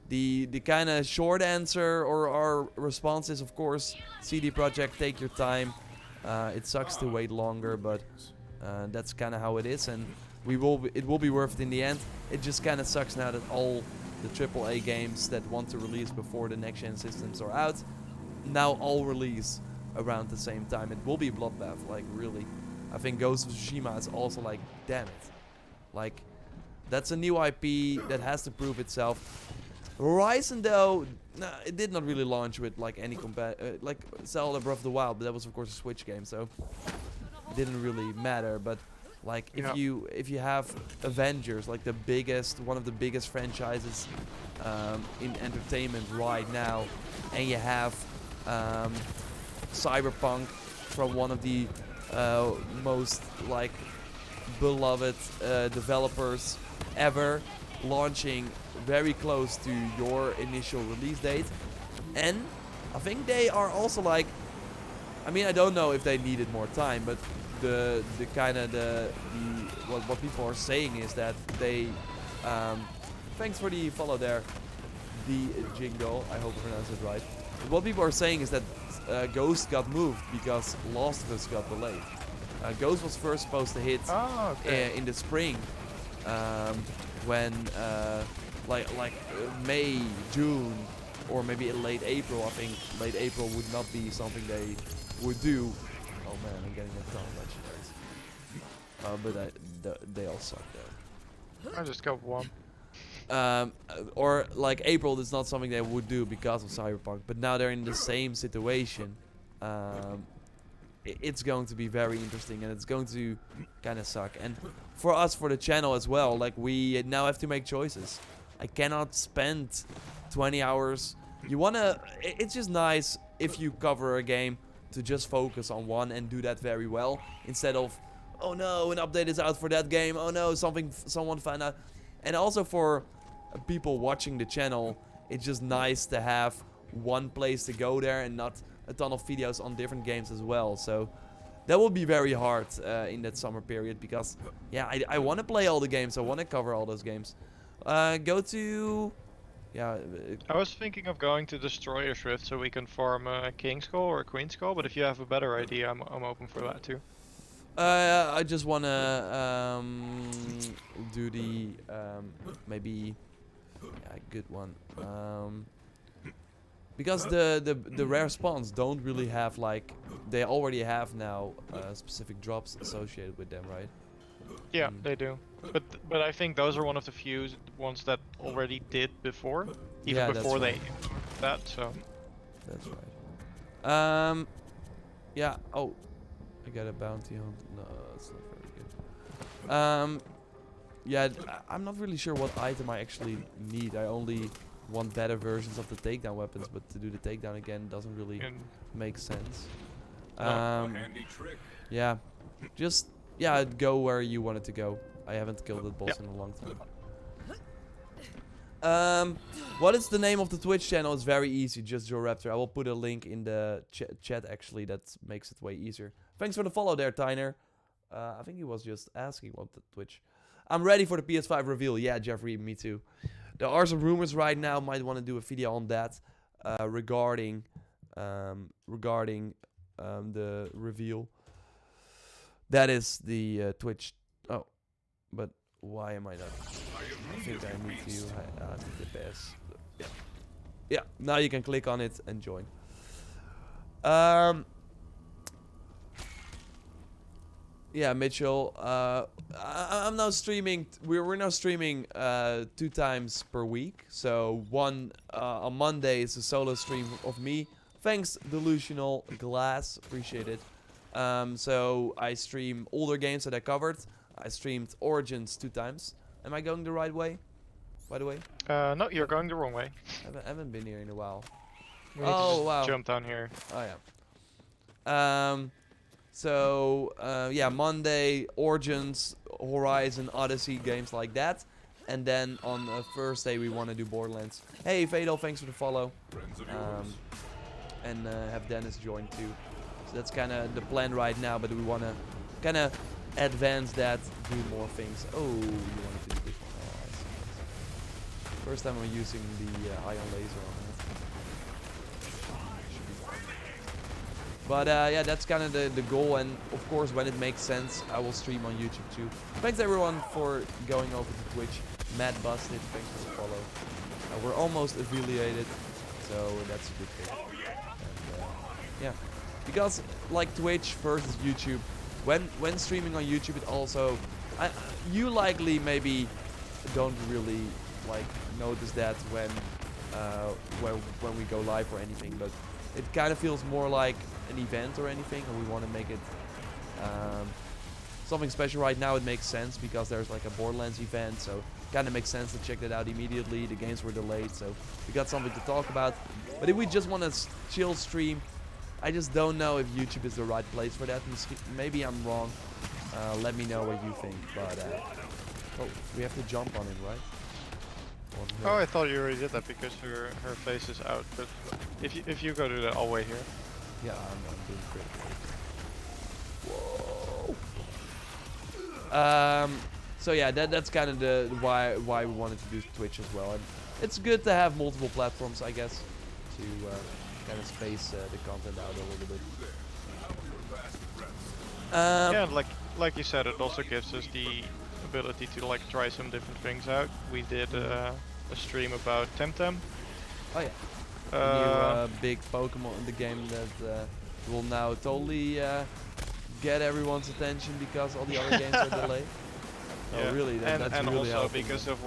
[SPEAKER 2] The kind of short answer or our response is, of course, CD Projekt, take your time. It sucks to wait longer, but that's kind of how it is, and it will be worth it in the end. It just kind of sucks now that all the AAA games that want to release before the next gen systems are out now all release around the same time. It will be a bloodbath, like really. I think Ghost of Tsushima is also like, damn it, like that's a new IP that has to prove itself. Horizon though, it did not really launch with like any like Zelda Breath of the Wild, but that was of course a Switch game, so it didn't really matter. But like if you have Avengers, like one of the biggest franchises in entertainment right now, and you have Cyberpunk from one of the most like beloved developers ever, launching very close to your initial release date, and I think they are also like, I mean, I don't know if they needed more time, but the kind of what people are saying is that they thanks for the follow there, the jingle, I hope I pronounced it right. What people are saying is that Ghost got moved because Last of Us got delayed. Ghost was first supposed to hit in the spring, when May, June, or maybe in late April. I think late April would not be something they would do. Oh man, I'm getting a ton of legendaries. But they all suck though.
[SPEAKER 1] I just got one.
[SPEAKER 2] Or like April is not something they would do because of Cyberpunk, but now they're in the same situation. It's going to be very interesting, and it's going to kind of suck. And for us, for the channel as well, like we now have to make choices. I cannot spend 20 hours. It's just nice if you cover a game to just focus on one and do that very well, instead of, oh no, an update is out for that game. Oh no, someone found out. And also for people watching the channel, it's just nice to have one place to go there and not a ton of videos on different games as well. So that will be very hard in that summer period, because yeah, I want to play all the games. I want to cover all those games. Go to, yeah.
[SPEAKER 1] I was thinking of going to Destroyer's Rift so we can farm a King's Skull or a Queen's Skull, but if you have a better idea, I'm open for that too.
[SPEAKER 2] I just wanna do the maybe good one. Because the rare spawns don't really have like, they already have now specific drops associated with them, right?
[SPEAKER 1] Yeah, they do. But I think those are one of the few ones that already did before, even before they implemented that. So
[SPEAKER 2] that's right. Yeah. Oh, I got a bounty on. No, that's not very good. Yeah, I'm not really sure what item I actually need. I only want better versions of the takedown weapons, but to do the takedown again doesn't really make sense. Yeah, just go where you wanted to go. I haven't killed that boss in a long time. What is the name of the Twitch channel? It's very easy, just JorRaptor. I will put a link in the chat actually, that makes it way easier. Thanks for the follow there, Tyner. I think he was just asking what the Twitch. I'm ready for the PS5 reveal. Yeah, Jeffrey, me too. There are some rumors right now. Might want to do a video on that regarding regarding the reveal. That is the Twitch. Oh, but why am I not? I think I need to the pass. Yeah, yeah. Now you can click on it and join. Yeah, Mitchell. I'm now streaming. We're now streaming 2 times per week. So one on Monday is a solo stream of me. Thanks, Delusional Glass. Appreciate it. So I stream older games that I covered. I streamed Origins 2 times. Am I going the right way? By the way?
[SPEAKER 1] No, you're going the wrong way.
[SPEAKER 2] I haven't been here in a while.
[SPEAKER 1] We need to
[SPEAKER 2] Oh
[SPEAKER 1] just
[SPEAKER 2] wow!
[SPEAKER 1] jump down here.
[SPEAKER 2] Oh yeah. So yeah, Monday Origins, Horizon, Odyssey, games like that, and then on Thursday we want to do Borderlands. Hey Fadel, thanks for the follow. And have Dennis join too. So that's kind of the plan right now, but we want to kind of advance that, do more things. Oh, you wanted to do this one. Oh, I see. First time I'm using the ion laser on it. But yeah, that's kind of the goal, and of course when it makes sense, I will stream on YouTube too. Thanks everyone for going over to Twitch. Matt Busted, thanks for the follow. We're almost affiliated, so that's a good thing. And, yeah, because like Twitch versus YouTube, when streaming on YouTube, it also you likely maybe don't really like notice that when we go live or anything, but it kind of feels more like an event or anything, and we want to make it something special. Right now it makes sense because there's like a Borderlands event, so kind of makes sense to check that out immediately. The games were delayed, so we got something to talk about. But if we just want to chill stream, I just don't know if YouTube is the right place for that. Maybe I'm wrong. Let me know what you think. But oh, we have to jump on him, right?
[SPEAKER 1] Oh, I thought you already did that because her face is out. But if you go to the I'll wait here.
[SPEAKER 2] Yeah, I'm doing great. Whoa. So yeah, that's kind of the why we wanted to do Twitch as well, and it's good to have multiple platforms, I guess, to kind of space the content out a little bit.
[SPEAKER 1] Yeah, like you said, it also gives us the ability to like try some different things out. We did a stream about Temtem.
[SPEAKER 2] Oh yeah. The new big Pokemon in the game that will now totally get everyone's attention because all the other games are delayed. So
[SPEAKER 1] yeah.
[SPEAKER 2] really, that's
[SPEAKER 1] and
[SPEAKER 2] really
[SPEAKER 1] also
[SPEAKER 2] helpful.
[SPEAKER 1] because of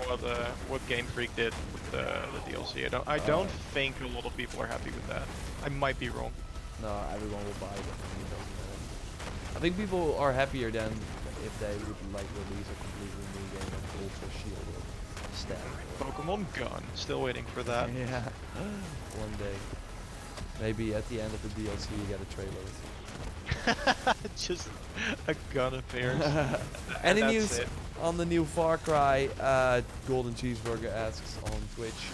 [SPEAKER 1] what Game Freak did with the DLC. I don't think a lot of people are happy with that. I might be wrong.
[SPEAKER 2] No, everyone will buy it. I think people are happier than if they would like release a completely new game and also shield or stab.
[SPEAKER 1] Pokemon Gun, still waiting for that.
[SPEAKER 2] Yeah, one day. Maybe at the end of the DLC you get a trailer.
[SPEAKER 1] Just a gun appears.
[SPEAKER 2] Any news on the new Far Cry? Golden Cheeseburger asks on Twitch.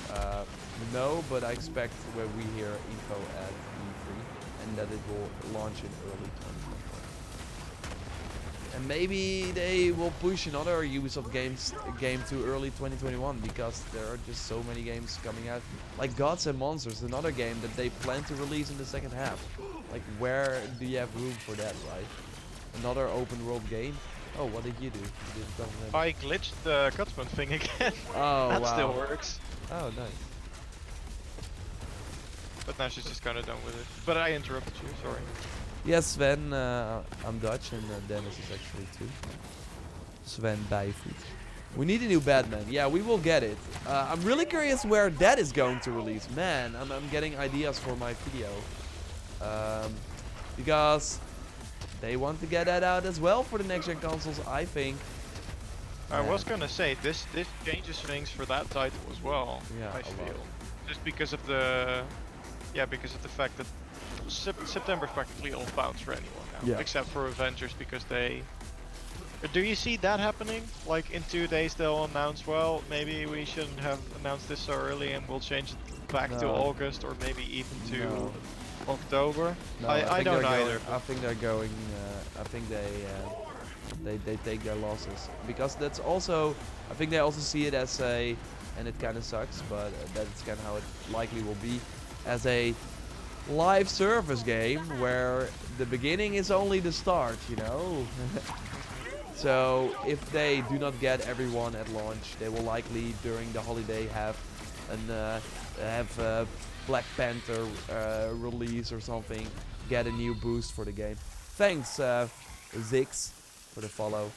[SPEAKER 2] No, but I expect when we hear info at BL3 and that it will launch in early 2021. And maybe they will push another Ubisoft game to early 2021 because there are just so many games coming out. Like Gods and Monsters, another game that they plan to release in the second half. Like where do you have room for that, right? Another open world game? Oh, what did you do?
[SPEAKER 1] I glitched the Cutsman thing again.
[SPEAKER 2] Oh,
[SPEAKER 1] that
[SPEAKER 2] wow.
[SPEAKER 1] still works.
[SPEAKER 2] Oh, nice.
[SPEAKER 1] But now she's just kind of done with it. But I interrupted you, sorry.
[SPEAKER 2] Yes, Sven, I'm Dutch and Dennis is actually too. Sven Bijvoet. We need a new Batman. Yeah, we will get it. I'm really curious where that is going to release. Man, I'm getting ideas for my video. Because they want to get that out as well for the next gen consoles, I think.
[SPEAKER 1] I was gonna say, this changes things for that title as well,
[SPEAKER 2] Yeah,
[SPEAKER 1] I
[SPEAKER 2] a
[SPEAKER 1] feel.
[SPEAKER 2] lot.
[SPEAKER 1] Just because of the... Yeah, because of the fact that September is practically all bounce for anyone now.
[SPEAKER 2] Yeah.
[SPEAKER 1] Except for Avengers, because they... Do you see that happening? Like in 2 days they'll announce, well, maybe we shouldn't have announced this so early and we'll change it back to August or maybe even to October.
[SPEAKER 2] No,
[SPEAKER 1] I don't either.
[SPEAKER 2] I think they're going. I think they take their losses because that's also. I think they also see it as a, and it kind of sucks, but that's kind of how it likely will be, as a live service game where the beginning is only the start, you know? So if they do not get everyone at launch, they will likely during the holiday have a Black Panther release or something, get a new boost for the game. Thanks, Zix, for the follow.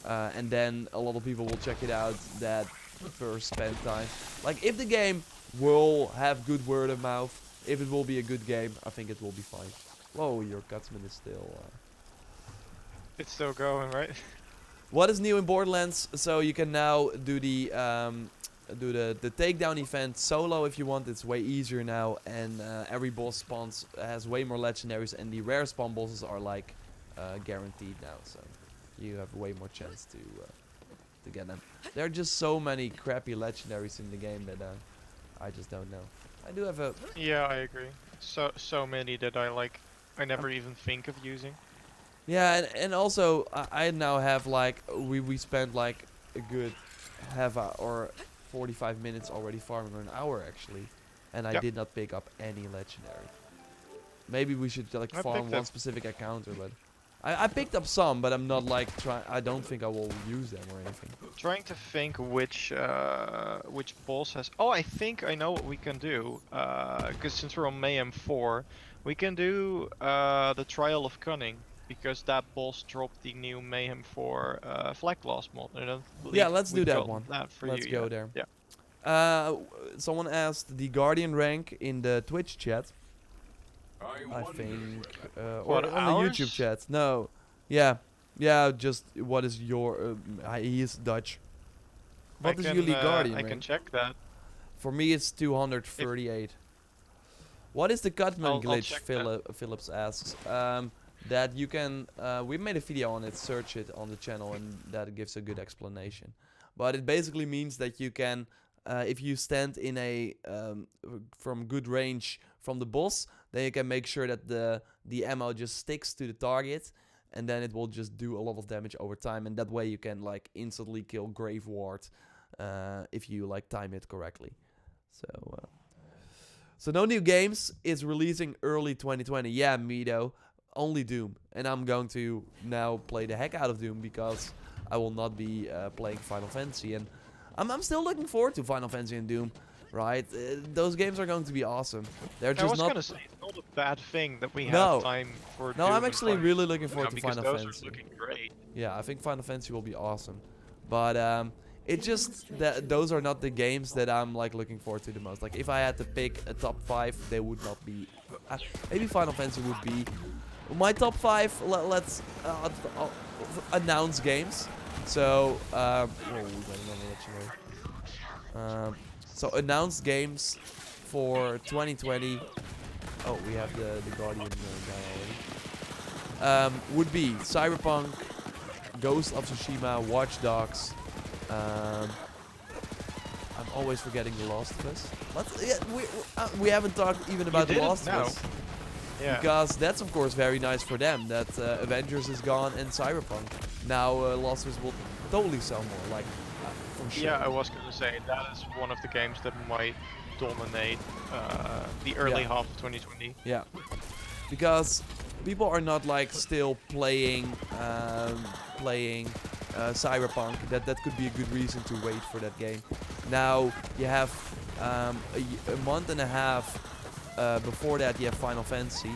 [SPEAKER 2] And then a lot of people will check it out that first spend time. Like, if the game will have good word of mouth, if it will be a good game, I think it will be fine. Whoa, your Gutsman is still...
[SPEAKER 1] It's still going, right?
[SPEAKER 2] What is new in Borderlands? So you can now do the takedown event solo if you want. It's way easier now, and every boss spawns has way more legendaries, and the rare spawn bosses are like guaranteed now. So you have way more chance to get them. There are just so many crappy legendaries in the game that I just don't know. I do have a...
[SPEAKER 1] Yeah, I agree. So many that I never even think of using.
[SPEAKER 2] Yeah, and also I now have like we spent like a good half hour or 45 minutes already farming, or an hour actually, and I did not pick up any legendary. Maybe we should like farm one specific encounter, but I picked up some, but I'm not like trying. I don't think I will use them or anything.
[SPEAKER 1] Trying to think which boss has. Oh, I think I know what we can do. Because since we're on Mayhem 4, we can do the Trial of Cunning. Because that boss dropped the new Mayhem 4 flag loss mod.
[SPEAKER 2] Yeah, let's do that one. Let's go there.
[SPEAKER 1] Yeah.
[SPEAKER 2] Someone asked the Guardian rank in the Twitch chat. I think, or on the YouTube chat. No, yeah, just what is your? He is Dutch. What is your Guardian rank?
[SPEAKER 1] I can check that.
[SPEAKER 2] For me, it's 238. What is the Cutman glitch? Phillips asks. That you can, we made a video on it, search it on the channel, and that gives a good explanation. But it basically means that you can, if you stand in a, from good range from the boss, then you can make sure that the ammo just sticks to the target, and then it will just do a lot of damage over time, and that way you can like instantly kill Grave Ward, if you like time it correctly. So no new games, it's releasing early 2020. Yeah, Mido. Only Doom, and I'm going to now play the heck out of Doom because I will not be playing Final Fantasy, and I'm still looking forward to Final Fantasy and Doom, right? Those games are going to be awesome. They're just not...
[SPEAKER 1] I was gonna say, it's not a bad thing that we have time for Doom.
[SPEAKER 2] I'm actually really looking forward to Final Fantasy.
[SPEAKER 1] Those are looking great.
[SPEAKER 2] Yeah, I think Final Fantasy will be awesome, but it just that those are not the games that I'm like looking forward to the most. Like if I had to pick a top 5, they would not be. Maybe Final Fantasy would be. My top 5, let's announce games. So, so announced games for 2020. Oh, we have the Guardian guy already. Would be Cyberpunk, Ghost of Tsushima, Watch Dogs. I'm always forgetting The Last of Us. We haven't talked even about The Last of Us. Yeah. Because that's of course very nice for them that Avengers is gone and Cyberpunk. Now Last of Us will totally sell more, like for sure.
[SPEAKER 1] Yeah, I was gonna say that is one of the games that might dominate the early half of 2020.
[SPEAKER 2] Yeah, because people are not like still playing Cyberpunk. That could be a good reason to wait for that game. Now you have a month and a half. Before that you have Final Fantasy,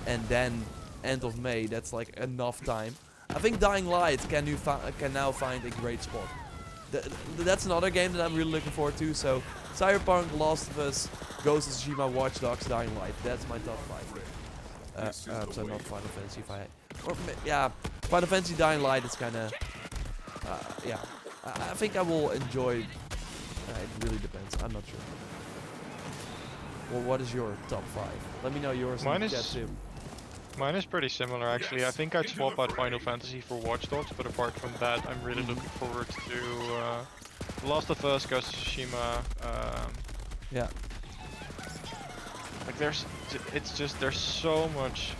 [SPEAKER 2] and then end of May, that's like enough time. I think Dying Light can now find a great spot. That's another game that I'm really looking forward to, so Cyberpunk, Last of Us, Ghost of Tsushima, Watch Dogs, Dying Light, that's my top 5. So not Final Fantasy, Final Fantasy Dying Light is kinda, I think I will enjoy, it really depends, I'm not sure. Well, what is your top 5? Let me know yours in the chat too.
[SPEAKER 1] Mine is pretty similar actually. I think I'd swap out Final Fantasy for Watch Dogs, but apart from that, I'm really looking forward to Last of Us, Ghost of Tsushima.
[SPEAKER 2] Yeah.
[SPEAKER 1] Like there's so much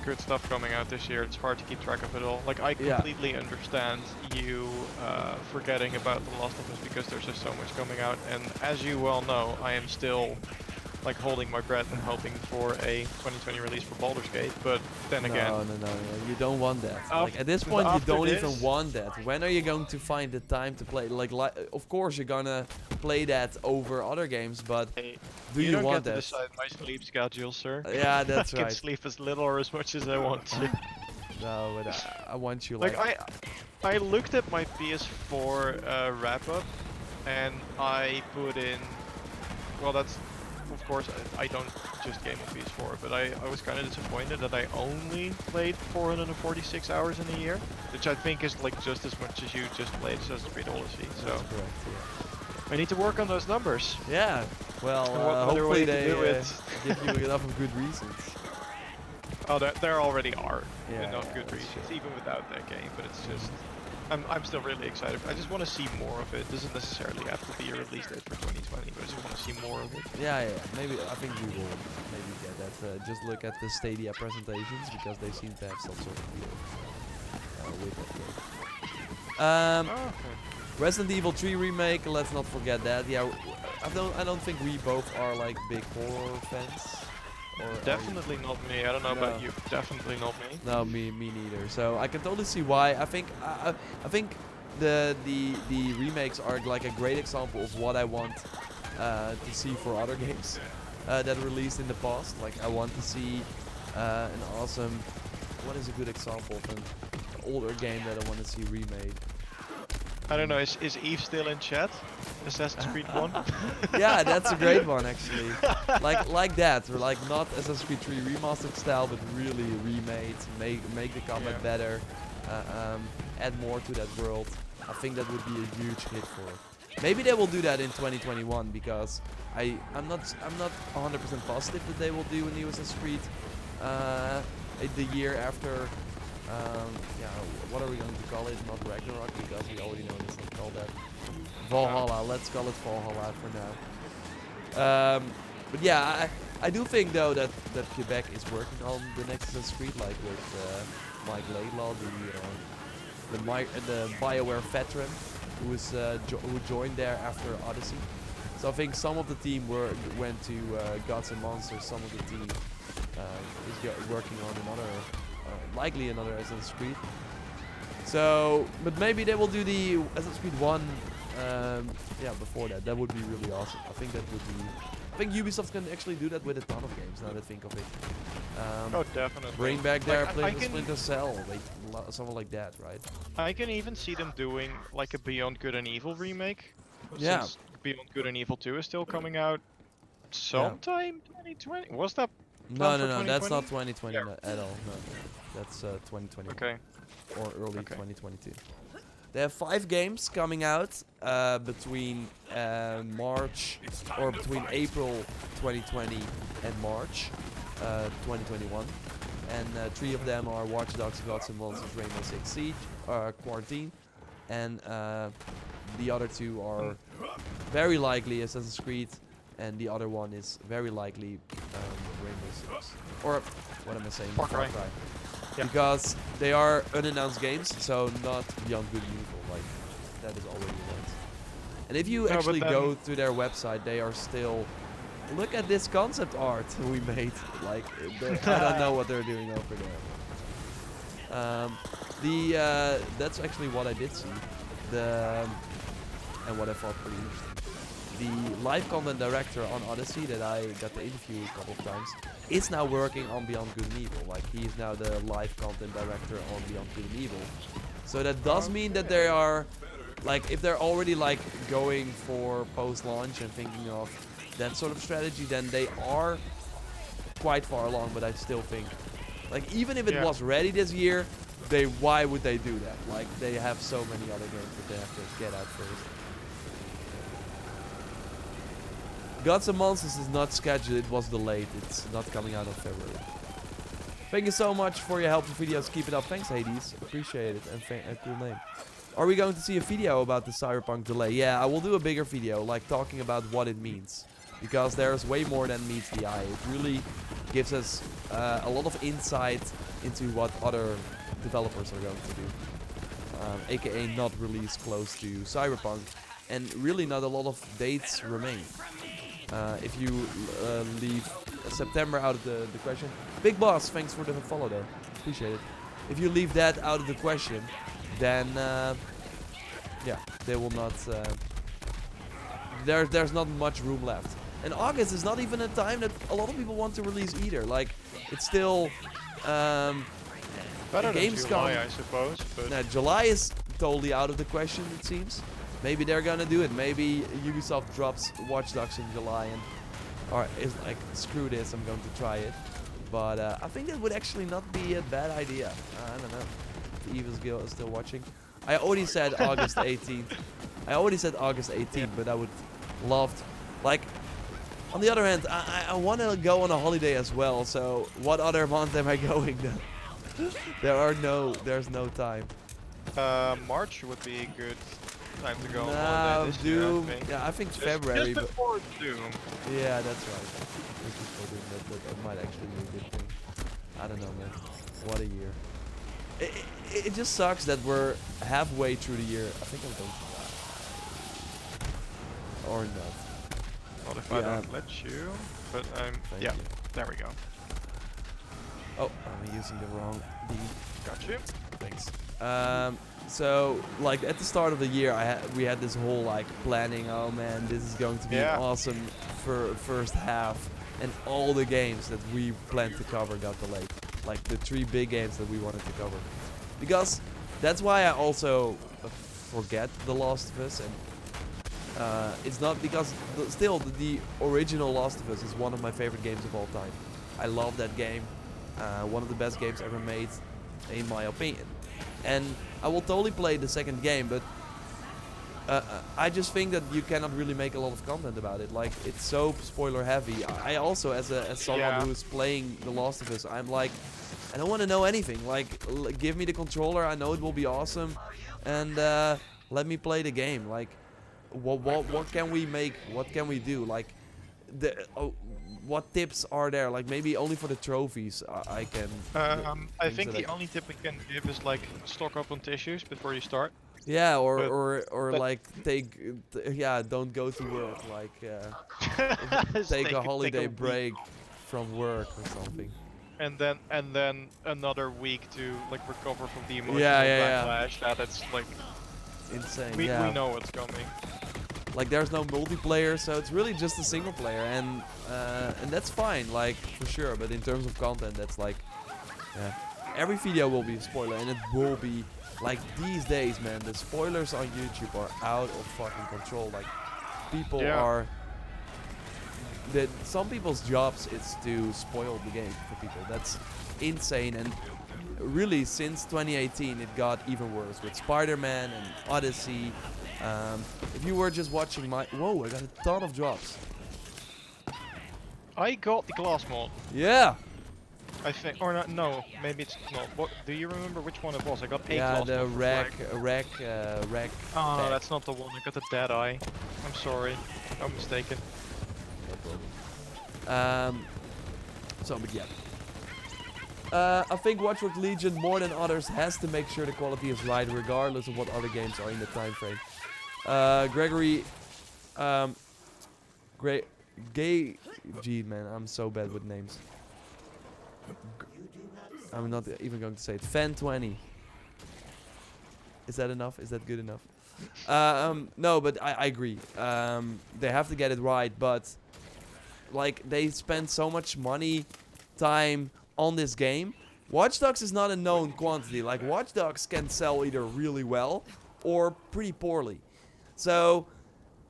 [SPEAKER 1] good stuff coming out this year. It's hard to keep track of it all. Like I completely understand you forgetting about The Last of Us because there's just so much coming out, and as you well know, I am still like holding my breath and hoping for a 2020 release for Baldur's Gate. But then again,
[SPEAKER 2] No, you don't want that. Like at this point, you
[SPEAKER 1] after
[SPEAKER 2] don't
[SPEAKER 1] this-
[SPEAKER 2] even want that. When are you going to find the time to play? Like of course you're gonna play that over other games, but
[SPEAKER 1] Hey,
[SPEAKER 2] do you
[SPEAKER 1] don't
[SPEAKER 2] want
[SPEAKER 1] get to
[SPEAKER 2] that?
[SPEAKER 1] decide my sleep schedule, sir.
[SPEAKER 2] Yeah, that's
[SPEAKER 1] I can
[SPEAKER 2] right.
[SPEAKER 1] sleep as little or as much as I want to.
[SPEAKER 2] No, but I want you
[SPEAKER 1] Like I looked at my PS4 wrap up, and I put in. Well, that's of course I don't just game on PS4, but I was kind of disappointed that I only played 446 hours in a year, which I think is like just as much as you just played Assassin's Creed Odyssey. So
[SPEAKER 2] That's correct, yeah.
[SPEAKER 1] I need to work on those numbers.
[SPEAKER 2] Yeah, well,
[SPEAKER 1] And what other
[SPEAKER 2] hopefully
[SPEAKER 1] way to
[SPEAKER 2] they
[SPEAKER 1] do it?
[SPEAKER 2] give you enough of good reasons.
[SPEAKER 1] Oh, there already are
[SPEAKER 2] Yeah,
[SPEAKER 1] enough
[SPEAKER 2] yeah,
[SPEAKER 1] good
[SPEAKER 2] that's
[SPEAKER 1] reasons,
[SPEAKER 2] true.
[SPEAKER 1] even without that game. But it's just, I'm still really excited. I just want to see more of it. It doesn't necessarily have to be a release date for 2020, but I just want to see more of it.
[SPEAKER 2] Yeah, maybe I think we will maybe get that. Just look at the Stadia presentations because they seem to have some sort of deal with that game.
[SPEAKER 1] Oh, okay.
[SPEAKER 2] Resident Evil 3 remake. Let's not forget that. Yeah, I don't think we both are like big horror fans. Or
[SPEAKER 1] Definitely not me. I don't know about
[SPEAKER 2] No.
[SPEAKER 1] you. Definitely not me.
[SPEAKER 2] No, me neither. So I can totally see why. I think the remakes are like a great example of what I want to see for other games that released in the past. Like I want to see an awesome. What is a good example of an older game that I want to see remade?
[SPEAKER 1] I don't know. Is Eve still in chat? Assassin's Creed 1?
[SPEAKER 2] Yeah, that's a great one actually. Like that, or like not Assassin's Creed 3 remastered style, but really remade, make the combat better, add more to that world. I think that would be a huge hit for it. Maybe they will do that in 2021 because I'm not 100% positive that they will do a new Assassin's Creed the year after. Yeah, what are we going to call it? Not Ragnarok because we already know it's not called that. Valhalla, let's call it Valhalla for now. But yeah, I do think though that Quebec is working on the next Assassin's Creed, like with Mike Laidlaw, the BioWare veteran who joined there after Odyssey. So I think some of the team went to Gods and Monsters, some of the team is working on likely another Assassin's Creed. So, but maybe they will do the Assassin's Creed 1 before that. That would be really awesome. I think that would be. I think Ubisoft can actually do that with a ton of games now that I think of it.
[SPEAKER 1] Oh, definitely.
[SPEAKER 2] Bring back their
[SPEAKER 1] Like,
[SPEAKER 2] Splinter Cell, like something like that, right?
[SPEAKER 1] I can even see them doing like a Beyond Good and Evil remake.
[SPEAKER 2] Yeah.
[SPEAKER 1] Since Beyond Good and Evil 2 is still coming out sometime 2020. Was that?
[SPEAKER 2] No,
[SPEAKER 1] for
[SPEAKER 2] that's not
[SPEAKER 1] 2020?
[SPEAKER 2] 2020 at all. No, that's 2020.
[SPEAKER 1] Okay.
[SPEAKER 2] Or early 2022. They have 5 games coming out between March or between April 2020 and March 2021, and 3 of them are Watch Dogs, Gods and Monsters, Rainbow Six Siege, Quarantine, and the other 2 are very likely Assassin's Creed, and the other one is very likely Rainbow Six. Or what am I saying?
[SPEAKER 1] Far Cry. Yeah.
[SPEAKER 2] Because they are unannounced games, so not Beyond Good and Evil, like that is already announced. And if you actually go to their website, they are still. Look at this concept art we made. Like I don't know what they're doing over there. That's actually what I did see. And what I thought pretty interesting. The live content director on Odyssey that I got to interview a couple of times is now working on Beyond Good and Evil. Like he is now the live content director on Beyond Good and Evil. So that does mean that they are, like, if they're already like going for post-launch and thinking of that sort of strategy, then they are quite far along. But I still think, like, even if it was ready this year, why would they do that? Like they have so many other games that they have to get out first. Gods and Monsters is not scheduled, it was delayed. It's not coming out in February. Thank you so much for your helpful videos. Keep it up. Thanks, Hades. Appreciate it. And cool name. Are we going to see a video about the Cyberpunk delay? Yeah, I will do a bigger video, like talking about what it means. Because there's way more than meets the eye. It really gives us a lot of insight into what other developers are going to do. AKA not release close to Cyberpunk. And really not a lot of dates remain. if you leave September out of the question. Big Boss, thanks for the follow though. Appreciate it. If you leave that out of the question, then yeah, they will not. There's not much room left. And August is not even a time that a lot of people want to release either. Like, it's still
[SPEAKER 1] Better than
[SPEAKER 2] Gamescom.
[SPEAKER 1] July, I suppose. But
[SPEAKER 2] July is totally out of the question, it seems. Maybe they're gonna do it. Maybe Ubisoft drops Watch Dogs in July and, or is like, screw this, I'm going to try it. But I think that would actually not be a bad idea. I don't know. The Evil's Guild is still watching. I already said August 18th. I already said August 18th, but I would love, like, on the other hand, I want to go on a holiday as well. So what other month am I going then? There's no time.
[SPEAKER 1] March would be a good time to go on
[SPEAKER 2] No,
[SPEAKER 1] holiday this year, I
[SPEAKER 2] Doom.
[SPEAKER 1] think.
[SPEAKER 2] Yeah, I think
[SPEAKER 1] Just
[SPEAKER 2] February.
[SPEAKER 1] Just before Doom.
[SPEAKER 2] Yeah, that's right. Just before Doom, that might actually be a good thing. I don't know, man. What a year. It just sucks that we're halfway through the year. I think I'm going to die. Or not.
[SPEAKER 1] Not if I don't let you, but I'm...
[SPEAKER 2] Thank
[SPEAKER 1] yeah,
[SPEAKER 2] you.
[SPEAKER 1] there we go.
[SPEAKER 2] Oh, I'm using the wrong D.
[SPEAKER 1] Got you.
[SPEAKER 2] Thanks. So, like, at the start of the year, we had this whole, like, planning. Oh, man, this is going to be an awesome first half. And all the games that we planned to cover got delayed. Like, the 3 big games that we wanted to cover. Because that's why I also forget The Last of Us. And it's not because... Still, the original Last of Us is one of my favorite games of all time. I love that game. One of the best games ever made, in my opinion. And I will totally play the second game, but I just think that you cannot really make a lot of content about it. Like, it's so spoiler heavy. I also, as someone who is playing The Last of Us, I'm like, I don't want to know anything. Like, give me the controller. I know it will be awesome, and let me play the game. Like, what can we make? What can we do? Like, what tips are there? Like, maybe only for the trophies I can...
[SPEAKER 1] I think the only tip we can give is, like, stock up on tissues before you start.
[SPEAKER 2] Yeah, or like, don't go to work. Like, take a holiday break from work or something.
[SPEAKER 1] And then another week to, like, recover from the emotional backlash. That it's, like...
[SPEAKER 2] insane,
[SPEAKER 1] we know what's coming.
[SPEAKER 2] Like, there's no multiplayer, so it's really just a single player, and that's fine, like, for sure. But in terms of content, that's like, every video will be a spoiler, and it will be, like, these days, man, the spoilers on YouTube are out of fucking control. Like, people are, some people's jobs is to spoil the game for people. That's insane, and really, since 2018, it got even worse with Spider-Man and Odyssey. If you were just watching my... Whoa, I got a ton of drops.
[SPEAKER 1] I got the glass mod.
[SPEAKER 2] Yeah!
[SPEAKER 1] I think, or not, no, maybe it's not. What, do you remember which one it was? I got a glass mod.
[SPEAKER 2] Yeah, the rack.
[SPEAKER 1] Oh, no, that's not the one. I got the dead eye. I'm sorry. I'm mistaken.
[SPEAKER 2] No problem. So, but yeah. I think Watch Dogs Legion, more than others, has to make sure the quality is right, regardless of what other games are in the time frame. Gregory, Gee, man, I'm so bad with names. I'm not even going to say it. Fan20. Is that enough? Is that good enough? No, but I agree. They have to get it right, but like, they spend so much money, time on this game. Watch Dogs is not a known quantity. Like, Watch Dogs can sell either really well or pretty poorly. So,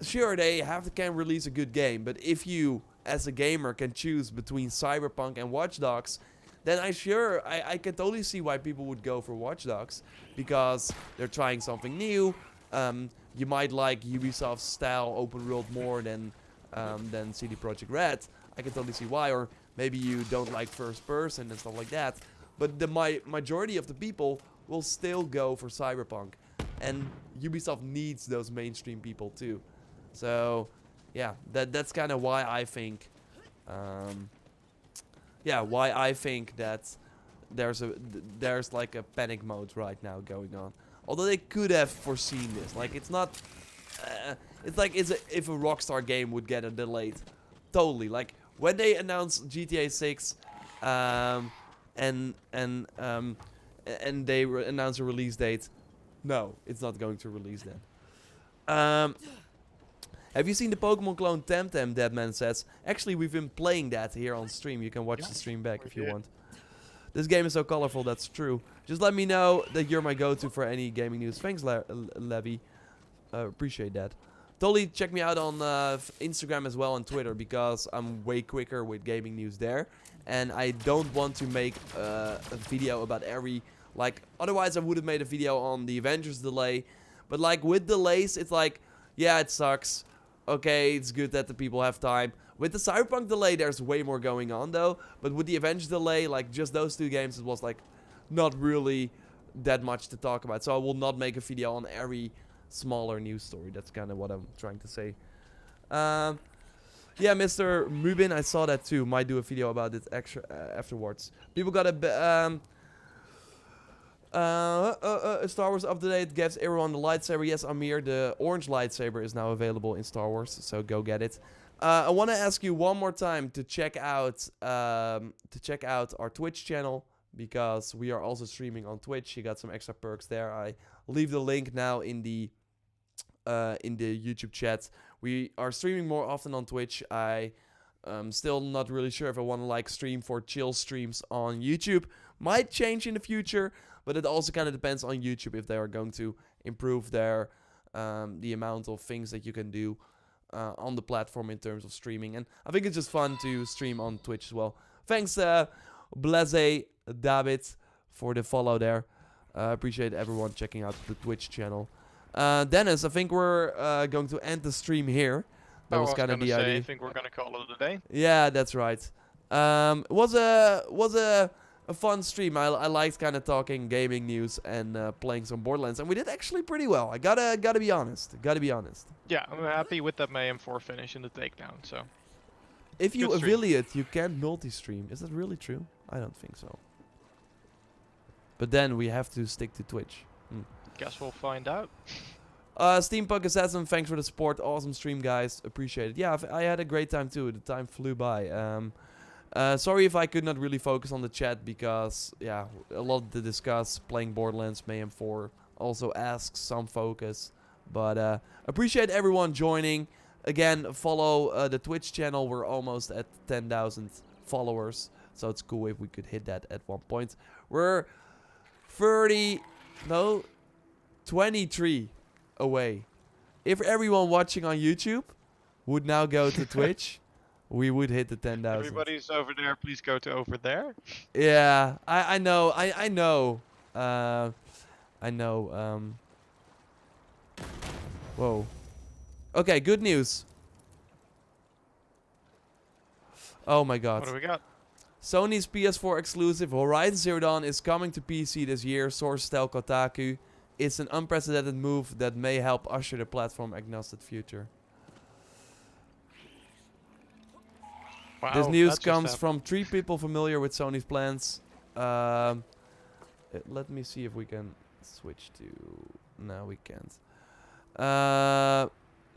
[SPEAKER 2] sure, they can release a good game, but if you, as a gamer, can choose between Cyberpunk and Watch Dogs, then I can totally see why people would go for Watch Dogs, because they're trying something new. You might like Ubisoft's style open world more than CD Projekt Red. I can totally see why. Or maybe you don't like first person and stuff like that. But the majority of the people will still go for Cyberpunk. And Ubisoft needs those mainstream people too. So, yeah, that's kind of why I think... why I think that there's like a panic mode right now going on. Although they could have foreseen this. Like, it's not... it's like if a Rockstar game would get delayed. totally. Like when they announce GTA 6, and they announce a release date, no, it's not going to release then. Have you seen the Pokemon clone Temtem? Deadman says. Actually, we've been playing that here on stream. You can watch the stream back if you want. This game is so colorful, that's true. Just let me know that you're my go-to for any gaming news. Thanks, Levy. Appreciate that. Totally check me out on Instagram as well and Twitter, because I'm way quicker with gaming news there. And I don't want to make a video about every... Like, otherwise I would have made a video on the Avengers delay. But like, with delays, it's like, yeah, it sucks. Okay, it's good that the people have time. With the Cyberpunk delay, there's way more going on though. But with the Avengers delay, like just those 2 games, it was like not really that much to talk about. So I will not make a video on every smaller news story. That's kind of what I'm trying to say. Yeah, Mr. Mubin, I saw that too. Might do a video about it afterwards. People got a Star Wars update gives everyone the lightsaber. Yes, Amir, the orange lightsaber is now available in Star Wars, so go get it. I want to ask you one more time to check out our Twitch channel, because we are also streaming on Twitch. You got some extra perks there. I leave the link now in the YouTube chat. We are streaming more often on Twitch. I'm still not really sure if I want to like stream for chill streams on YouTube. Might change in the future. But it also kind of depends on YouTube if they are going to improve their the amount of things that you can do on the platform in terms of streaming. And I think it's just fun to stream on Twitch as well. Thanks, Blaze David, for the follow there. Appreciate everyone checking out the Twitch channel. Dennis, I think we're going to end the stream here. That was kind of the idea.
[SPEAKER 1] I think we're gonna call it a day.
[SPEAKER 2] Yeah, that's right. It was a fun stream. I liked kind of talking gaming news and playing some Borderlands, and we did actually pretty well. I gotta be honest.
[SPEAKER 1] Yeah, I'm happy with that Mayhem 4 finish in the takedown. So,
[SPEAKER 2] if you affiliate, you can't multi-stream. Is that really true? I don't think so. But then we have to stick to Twitch.
[SPEAKER 1] Guess we'll find out.
[SPEAKER 2] Steampunk Assassin, thanks for the support. Awesome stream, guys. Appreciate it. Yeah, I had a great time too. The time flew by. Sorry if I could not really focus on the chat, because, yeah, a lot to discuss. Playing Borderlands, Mayhem 4 also asks some focus. But appreciate everyone joining. Again, follow the Twitch channel. We're almost at 10,000 followers. So it's cool if we could hit that at one point. We're 23 away. If everyone watching on YouTube would now go to Twitch... We would hit the 10,000.
[SPEAKER 1] Everybody's over there. Please go to over there.
[SPEAKER 2] Yeah, I know. I know. Whoa. Okay, good news. Oh my god.
[SPEAKER 1] What do we got?
[SPEAKER 2] Sony's PS4 exclusive Horizon Zero Dawn is coming to PC this year. Sources tell Kotaku. It's an unprecedented move that may help usher the platform agnostic future.
[SPEAKER 1] Wow,
[SPEAKER 2] this news comes from 3 people familiar with Sony's plans. Let me see if we can switch to... No, we can't.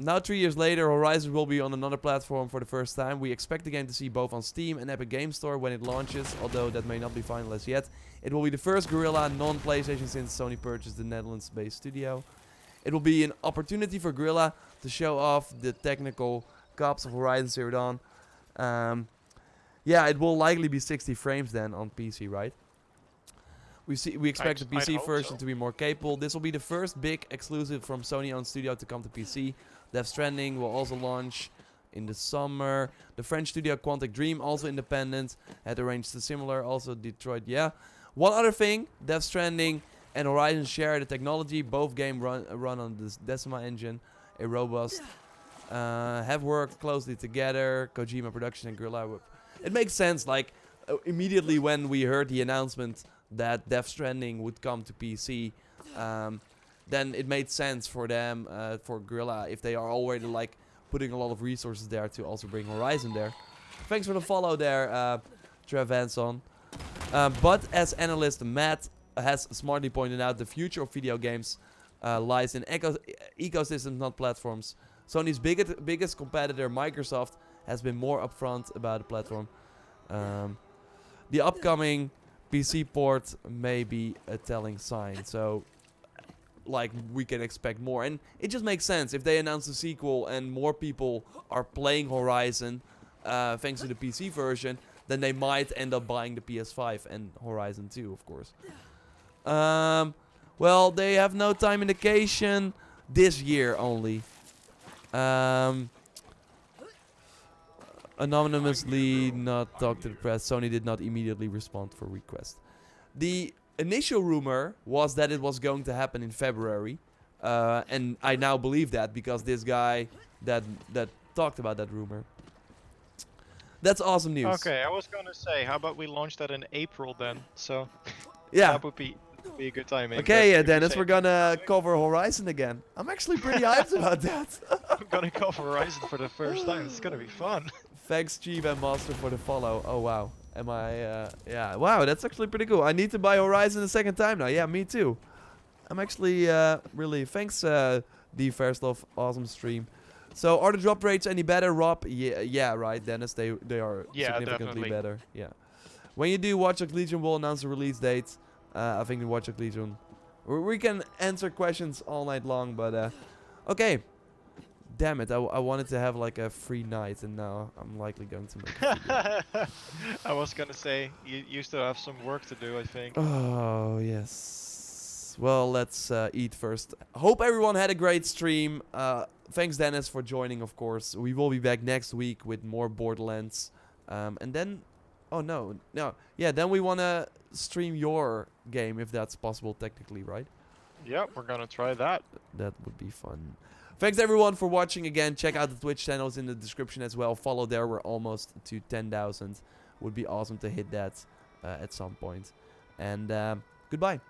[SPEAKER 2] Now 3 years later, Horizon will be on another platform for the first time. We expect the game to see both on Steam and Epic Games Store when it launches, although that may not be finalized yet. It will be the first Guerrilla non-PlayStation since Sony purchased the Netherlands-based studio. It will be an opportunity for Guerrilla to show off the technical chops of Horizon Zero Dawn. Yeah, it will likely be 60 frames then on PC, right? We expect the PC version to be more capable. This will be the first big exclusive from Sony-owned studio to come to PC. Death Stranding will also launch in the summer. The French studio Quantic Dream, also independent, had arranged a similar. Also Detroit, yeah. One other thing, Death Stranding and Horizon share the technology. Both games run on this Decima engine, a robust. Have worked closely together. Kojima Productions and Guerrilla. It makes sense. Like immediately when we heard the announcement that Death Stranding would come to PC, then it made sense for them, for Guerrilla, if they are already like putting a lot of resources there to also bring Horizon there. Thanks for the follow there, Travanson. But as analyst Matt has smartly pointed out, the future of video games lies in ecosystems, not platforms. Sony's biggest competitor, Microsoft, has been more upfront about the platform. The upcoming PC port may be a telling sign. So, like, we can expect more. And it just makes sense. If they announce a sequel and more people are playing Horizon thanks to the PC version, then they might end up buying the PS5 and Horizon 2, of course. Well, they have no time indication this year only. Anonymously not talk to the press. Sony did not immediately respond for request. The initial rumor was that it was going to happen in February. And I now believe that because this guy that talked about that rumor. That's awesome news.
[SPEAKER 1] Okay, I was gonna say, how about we launch that in April then? So
[SPEAKER 2] Yeah.
[SPEAKER 1] that would be a good timing.
[SPEAKER 2] Okay, yeah,
[SPEAKER 1] If you
[SPEAKER 2] Dennis,
[SPEAKER 1] say
[SPEAKER 2] we're gonna cover Horizon again. I'm actually pretty hyped about that.
[SPEAKER 1] I'm gonna cover Horizon for the first time. It's gonna be fun.
[SPEAKER 2] Thanks, Chief and Master, for the follow. Oh, wow. Am I, yeah, wow, that's actually pretty cool. I need to buy Horizon a second time now. Yeah, me too. I'm actually, really, thanks, the first off, awesome stream. So, are the drop rates any better, Rob? Yeah, right, Dennis, they are significantly
[SPEAKER 1] definitely.
[SPEAKER 2] better. Yeah. When you do, Watch Dogs Legion will announce the release date. I think the Watch Dogs Legion. We can answer questions all night long, but, okay. Damn it, I wanted to have like a free night, and now I'm likely going to make it.
[SPEAKER 1] I was gonna say, you still have some work to do, I think.
[SPEAKER 2] Oh, yes. Well, let's eat first. Hope everyone had a great stream. Thanks, Dennis, for joining, of course. We will be back next week with more Borderlands. And then... Oh, no. Yeah, then we want to stream your game, if that's possible, technically, right?
[SPEAKER 1] Yep, we're gonna try that.
[SPEAKER 2] That would be fun. Thanks everyone for watching again. Check out the Twitch channels in the description as well. Follow there. We're almost to 10,000. Would be awesome to hit that at some point. And goodbye.